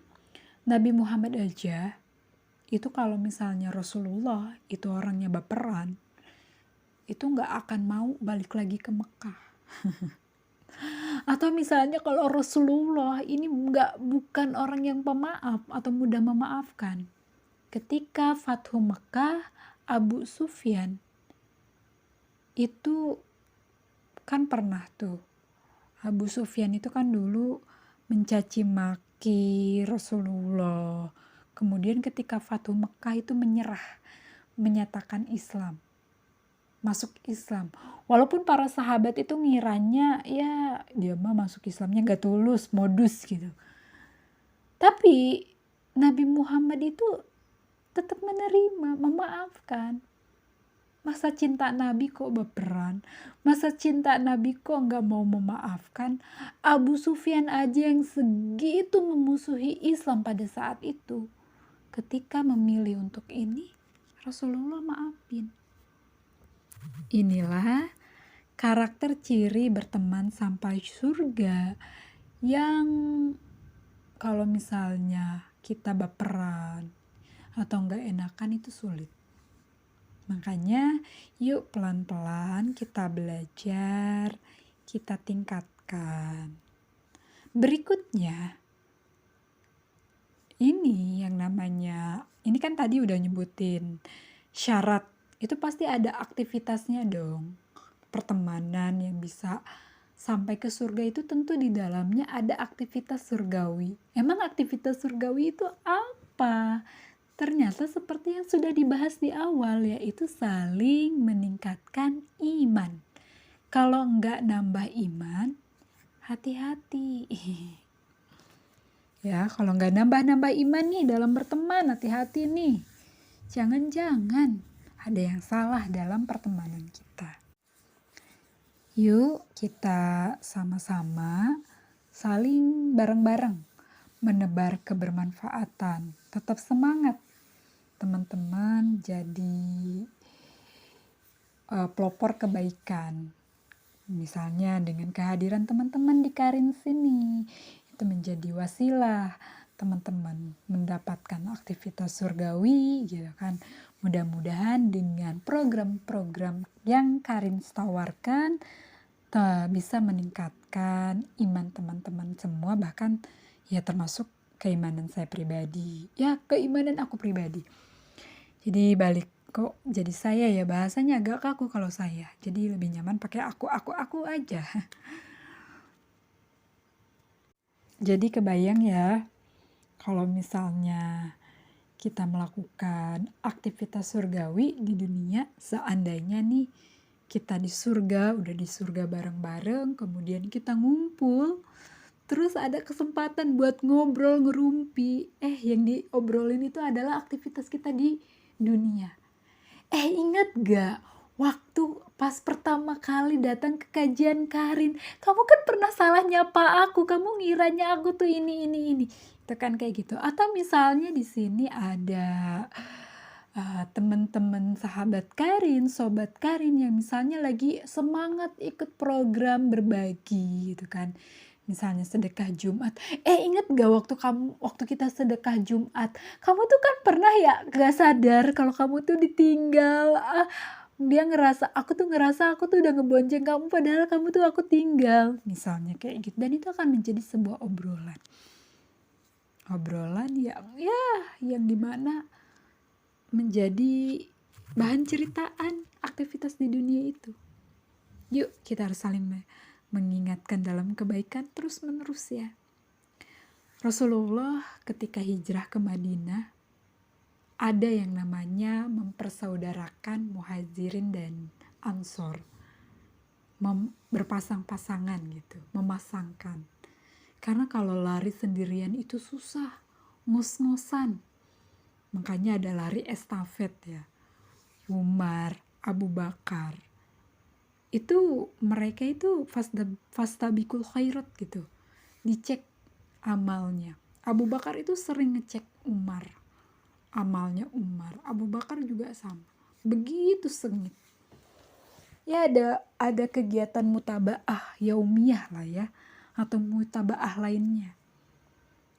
Nabi Muhammad aja, itu kalau misalnya Rasulullah itu orangnya baperan, itu nggak akan mau balik lagi ke Mekah. Atau misalnya kalau Rasulullah ini bukan orang yang pemaaf atau mudah memaafkan. Ketika Fathu Mekah, Abu Sufyan itu kan pernah tuh. Abu Sufyan itu kan dulu mencaci maki Rasulullah. Kemudian ketika Fathu Mekah itu menyerah, menyatakan Islam. Masuk Islam. Walaupun para sahabat itu ngiranya ya dia mah masuk Islamnya gak tulus, modus gitu. Tapi Nabi Muhammad itu tetap menerima, memaafkan. Masa cinta Nabi kok baperan? Masa cinta Nabi kok gak mau memaafkan? Abu Sufyan aja yang segitu memusuhi Islam pada saat itu, ketika memilih untuk ini, Rasulullah maafin. Inilah karakter ciri berteman sampai surga yang kalau misalnya kita baperan atau nggak enakan itu sulit. Makanya yuk pelan-pelan kita belajar, kita tingkatkan. Berikutnya, ini yang namanya, ini kan tadi udah nyebutin syarat, itu pasti ada aktivitasnya dong. Pertemanan yang bisa sampai ke surga itu tentu di dalamnya ada aktivitas surgawi. Emang aktivitas surgawi itu apa? Ternyata seperti yang sudah dibahas di awal, yaitu saling meningkatkan iman. Kalau enggak nambah iman, hati-hati. Ya, kalau enggak nambah-nambah iman nih dalam berteman, hati-hati nih. Jangan-jangan ada yang salah dalam pertemanan kita. Yuk kita sama-sama saling bareng-bareng menebar kebermanfaatan. Tetap semangat teman-teman, jadi pelopor kebaikan. Misalnya dengan kehadiran teman-teman di Karin sini, itu menjadi wasilah teman-teman mendapatkan aktivitas surgawi gitu kan. Mudah-mudahan dengan program-program yang Karin tawarkan bisa meningkatkan iman teman-teman semua, bahkan ya termasuk keimanan saya pribadi, ya keimanan aku pribadi. Jadi balik kok jadi saya ya, bahasanya agak kaku kalau saya. Jadi lebih nyaman pakai aku aja. Jadi kebayang ya kalau misalnya kita melakukan aktivitas surgawi di dunia, seandainya nih kita di surga, udah di surga bareng-bareng, kemudian kita ngumpul, terus ada kesempatan buat ngobrol, ngerumpi. Yang diobrolin itu adalah aktivitas kita di dunia. Ingat gak waktu pas pertama kali datang ke kajian Karin, kamu kan pernah salah nyapa aku, kamu ngiranya aku tuh ini. Itu kan kayak gitu. Atau misalnya di sini ada teman-teman sahabat Karin, sobat Karin yang misalnya lagi semangat ikut program berbagi gitu kan. Misalnya sedekah Jumat. Inget gak waktu kita sedekah Jumat, kamu tuh kan pernah ya gak sadar kalau kamu tuh ditinggal. Aku tuh ngerasa aku tuh udah ngebonceng kamu padahal kamu tuh aku tinggal. Misalnya kayak gitu. Dan itu akan menjadi sebuah obrolan. Obrolan yang dimana menjadi bahan ceritaan aktivitas di dunia itu. Yuk kita harus saling mengingatkan dalam kebaikan terus menerus ya. Rasulullah ketika hijrah ke Madinah, ada yang namanya mempersaudarakan muhajirin dan ansor, berpasang-pasangan gitu, memasangkan. Karena kalau lari sendirian itu susah, ngos-ngosan. Makanya ada lari estafet ya. Umar, Abu Bakar, itu mereka itu fastabikul khairat gitu, dicek amalnya. Abu Bakar itu sering ngecek Umar, amalnya Umar. Abu Bakar juga sama, begitu sengit ya. Ada kegiatan mutabaah yaumiyah lah ya, atau mutabaah lainnya.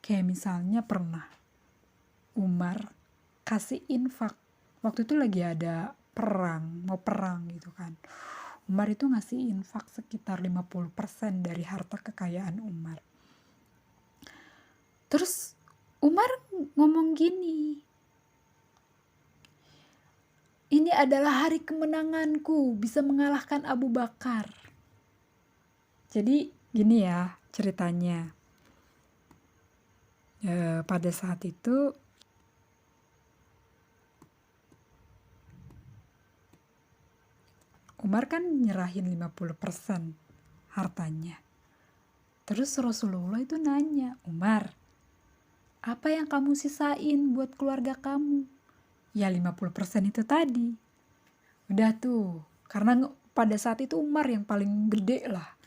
Kayak misalnya pernah Umar kasih infak, waktu itu lagi ada mau perang gitu kan. Umar itu ngasih infak sekitar 50% dari harta kekayaan Umar. Terus Umar ngomong gini, ini adalah hari kemenanganku, bisa mengalahkan Abu Bakar. Jadi gini ya ceritanya. Pada saat itu Umar kan nyerahin 50% hartanya. Terus Rasulullah itu nanya, Umar, apa yang kamu sisain buat keluarga kamu? Ya 50% itu tadi. Udah tuh, karena pada saat itu Umar yang paling gede lah.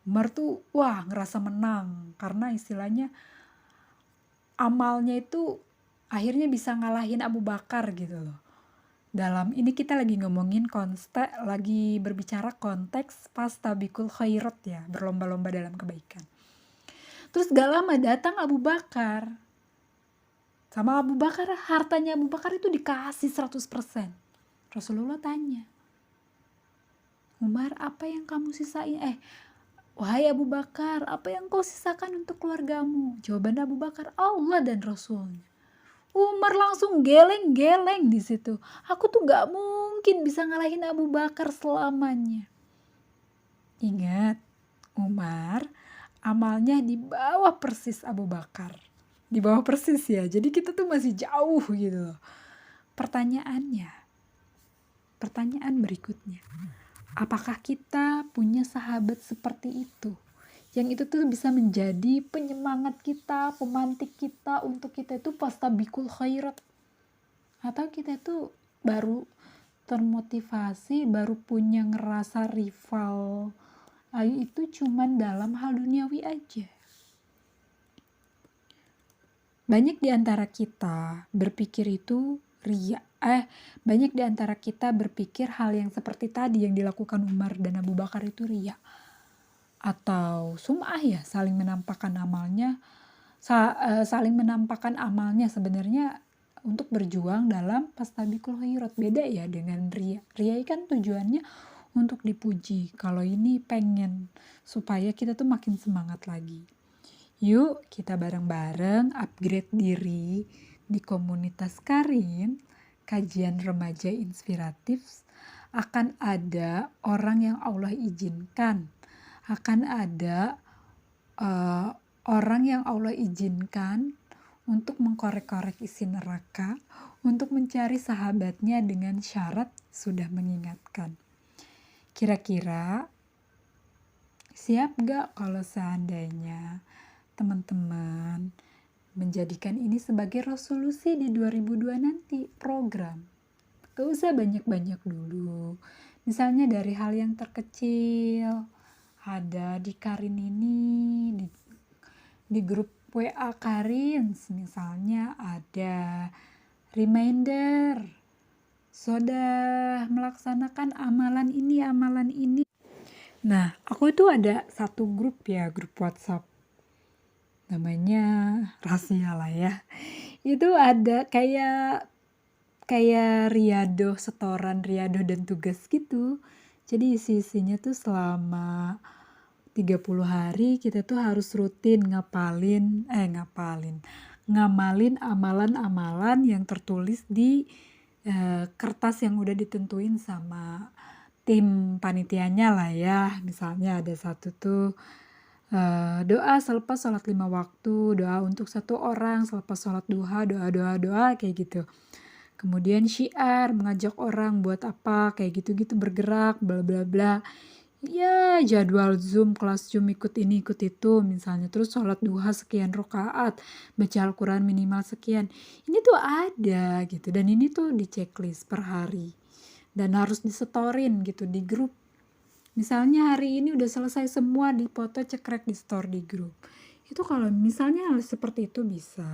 Umar tuh ngerasa menang, karena istilahnya amalnya itu akhirnya bisa ngalahin Abu Bakar gitu loh. Dalam ini kita lagi ngomongin lagi berbicara konteks fastabikul khairat ya, berlomba-lomba dalam kebaikan. Terus gak lama datang Abu Bakar. Sama Abu Bakar, hartanya Abu Bakar itu dikasih 100%. Rasulullah tanya, Umar, apa yang kamu sisain? Wahai Abu Bakar, apa yang kau sisakan untuk keluargamu? Jawaban Abu Bakar, Allah dan Rasulnya. Umar langsung geleng-geleng di situ. Aku tuh gak mungkin bisa ngalahin Abu Bakar selamanya. Ingat, Umar amalnya di bawah persis Abu Bakar. Di bawah persis ya. Jadi kita tuh masih jauh gitu loh. Pertanyaan berikutnya. Apakah kita punya sahabat seperti itu? Yang itu tuh bisa menjadi penyemangat kita, pemantik kita untuk kita itu fastabikul khairat. Atau kita itu baru termotivasi, baru punya ngerasa rival. Itu cuman dalam hal duniawi aja. Banyak di antara kita berpikir itu riya, banyak di antara kita berpikir hal yang seperti tadi yang dilakukan Umar dan Abu Bakar itu riya atau sum'ah ya, saling menampakkan amalnya sebenarnya untuk berjuang dalam fastabiqul khairat. Beda ya dengan riya. Riya kan tujuannya untuk dipuji. Kalau ini pengen supaya kita tuh makin semangat lagi. Yuk kita bareng-bareng upgrade diri di komunitas Karin, kajian remaja inspiratif. Akan ada orang yang Allah izinkan. Akan ada orang yang Allah izinkan untuk mengkorek-korek isi neraka, untuk mencari sahabatnya dengan syarat sudah mengingatkan. Kira-kira siap gak kalau seandainya teman-teman menjadikan ini sebagai resolusi di 2002 nanti, program? Gak usah banyak-banyak dulu. Misalnya dari hal yang terkecil, ada di Karin ini, di grup WA Karin, misalnya ada reminder, sudah melaksanakan amalan ini. Nah, aku itu ada satu grup WhatsApp, namanya rahasia lah ya. Itu ada kayak riado, setoran riado dan tugas gitu. Jadi isinya tuh selama 30 hari kita tuh harus rutin ngamalin amalan-amalan yang tertulis di kertas yang udah ditentuin sama tim panitianya lah ya. Misalnya ada satu tuh doa selepas sholat 5 waktu, doa untuk satu orang selepas sholat duha, doa kayak gitu. Kemudian syiar, mengajak orang buat apa, kayak gitu-gitu, bergerak, bla bla bla. Ya, jadwal Zoom, kelas Zoom, ikut ini, ikut itu, misalnya. Terus sholat duha sekian rakaat, baca Al-Quran minimal sekian. Ini tuh ada gitu, dan ini tuh di checklist per hari. Dan harus disetorin gitu di grup. Misalnya hari ini udah selesai semua, dipoto, cekrek, di store di grup. Itu kalau misalnya hal seperti itu bisa.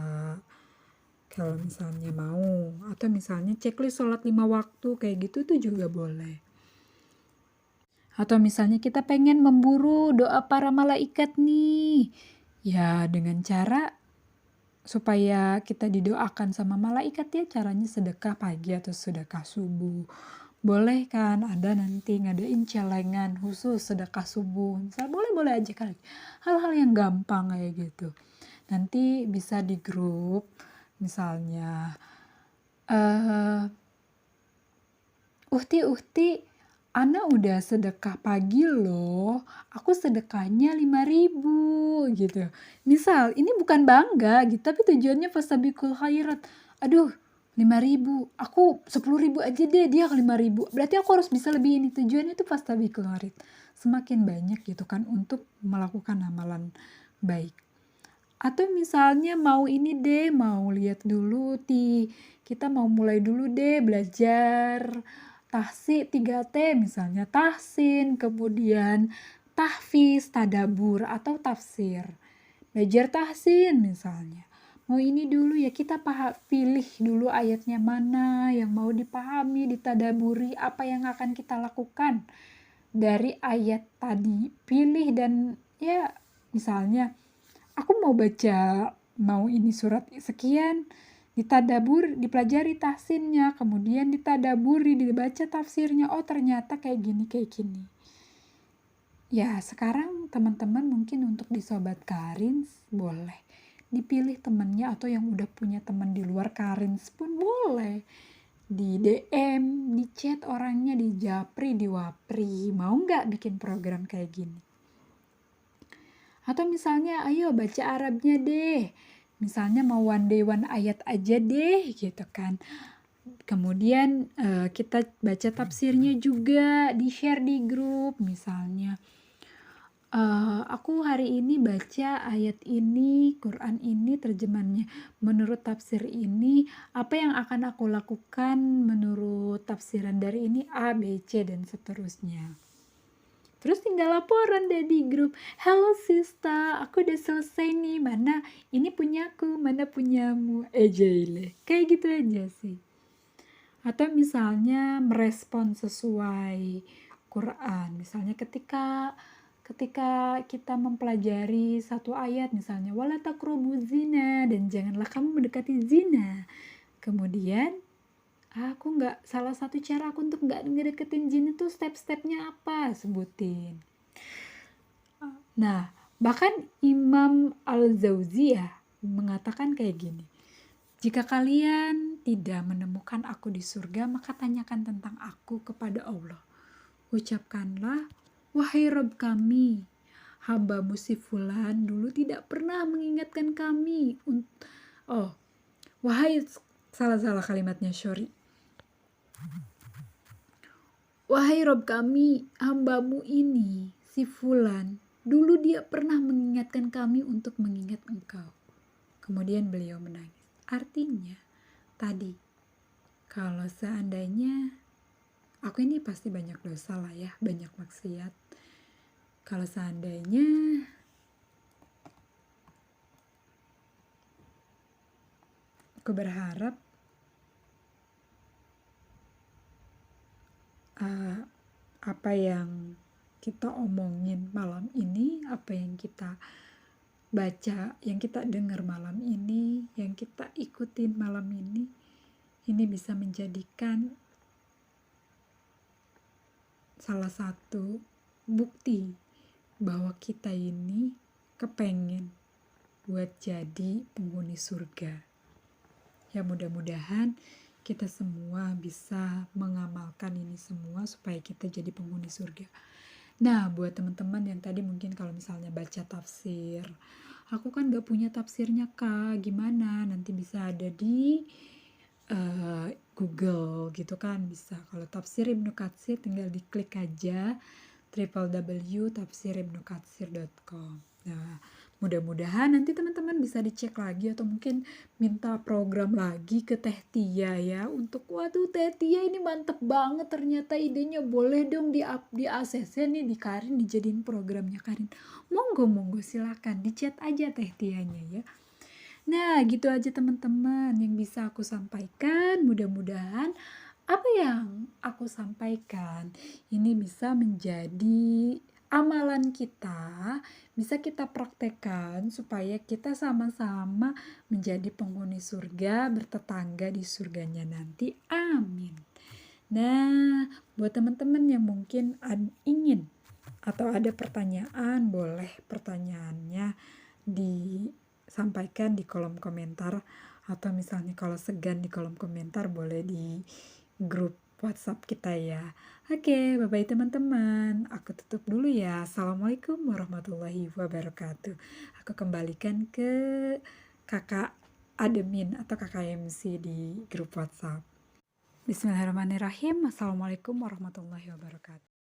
Kalau misalnya mau, atau misalnya checklist sholat 5 waktu kayak gitu tuh juga boleh. Atau misalnya kita pengen memburu doa para malaikat nih, ya dengan cara supaya kita didoakan sama malaikat ya, caranya sedekah pagi atau sedekah subuh. Boleh kan, ada nanti ngadain celengan khusus sedekah subuh. Misalnya boleh aja kali. Hal-hal yang gampang kayak gitu. Nanti bisa di grup, misalnya Uhti, Ana udah sedekah pagi loh, aku sedekahnya 5.000 gitu. Misal, ini bukan bangga gitu, tapi tujuannya fastabiqul khairat. Aduh, 5.000, aku 10.000 aja deh, dia 5.000. Berarti aku harus bisa lebih ini. Tujuannya itu fastabiqul khairat. Semakin banyak gitu kan untuk melakukan amalan baik. Atau misalnya mau lihat dulu kita mau mulai dulu deh belajar tahsi 3T, misalnya tahsin, kemudian tahfiz, tadabur, atau tafsir. Belajar tahsin misalnya. Mau ini dulu ya, kita pilih dulu ayatnya mana yang mau dipahami, ditadaburi, apa yang akan kita lakukan dari ayat tadi. Pilih dan ya misalnya aku mau ini surat sekian, ditadabur, dipelajari tahsinnya, kemudian ditadaburi, dibaca tafsirnya, oh ternyata kayak gini. Ya sekarang teman-teman mungkin untuk di Sobat Karins boleh dipilih temannya, atau yang udah punya teman di luar Karins pun boleh. Di DM, di chat orangnya, di Japri, di Wapri, mau gak bikin program kayak gini? Atau misalnya ayo baca Arabnya deh, misalnya mau one day one ayat aja deh gitu kan. Kemudian kita baca tafsirnya juga, di share di grup. Misalnya aku hari ini baca ayat ini, Quran ini, terjemahannya menurut tafsir ini, apa yang akan aku lakukan menurut tafsiran dari ini A, B, C, dan seterusnya. Terus tinggal laporan deh di grup, halo sista, aku udah selesai nih, mana ini punyaku, mana punyamu, kayak gitu aja sih. Atau misalnya merespon sesuai Quran. Misalnya ketika ketika kita mempelajari satu ayat misalnya wala taqrabuz zina dan janganlah kamu mendekati zina. Kemudian aku nggak salah satu cara aku untuk nggak ngedeketin zina tuh step-stepnya apa? Sebutin. Nah, bahkan Imam Al-Zawziyah mengatakan kayak gini. Jika kalian tidak menemukan aku di surga, maka tanyakan tentang aku kepada Allah. Ucapkanlah, wahai Rabb kami, hambamu si Fulan dulu tidak pernah mengingatkan kami. Wahai, salah kalimatnya, sorry. Wahai Rabb kami, hambamu ini, si Fulan, dulu dia pernah mengingatkan kami untuk mengingat engkau. Kemudian beliau menangis. Artinya, tadi, kalau seandainya, aku ini pasti banyak dosa lah ya, banyak maksiat. Kalau seandainya, aku berharap apa yang kita omongin malam ini, apa yang kita baca, yang kita dengar malam ini, yang kita ikutin malam ini bisa menjadikan salah satu bukti bahwa kita ini kepengen buat jadi penghuni surga. Ya mudah-mudahan kita semua bisa mengamalkan ini semua supaya kita jadi penghuni surga. Nah, buat teman-teman yang tadi mungkin kalau misalnya baca tafsir, aku kan gak punya tafsirnya Kak, gimana? Nanti bisa ada di Google gitu kan, bisa. Kalau tafsir Ibnu Katsir tinggal diklik aja www.tafsiribnukatsir.com. Nah, mudah-mudahan nanti teman-teman bisa dicek lagi atau mungkin minta program lagi ke Teh Tia ya untuk waduh Teh Tia ini mantep banget ternyata idenya, boleh dong di ACC nih di Karin dijadiin programnya Karin. Monggo silakan di-chat aja Teh Tianya ya. Nah, gitu aja teman-teman yang bisa aku sampaikan. Mudah-mudahan apa yang aku sampaikan ini bisa menjadi amalan kita, bisa kita praktekkan supaya kita sama-sama menjadi penghuni surga, bertetangga di surganya nanti. Amin. Nah, buat teman-teman yang mungkin ingin atau ada pertanyaan, boleh pertanyaannya disampaikan di kolom komentar, atau misalnya kalau segan di kolom komentar boleh di grup WhatsApp kita ya. Oke, bye-bye teman-teman. Aku tutup dulu ya. Assalamualaikum warahmatullahi wabarakatuh. Aku kembalikan ke kakak admin atau kakak MC di grup WhatsApp. Bismillahirrahmanirrahim. Assalamualaikum warahmatullahi wabarakatuh.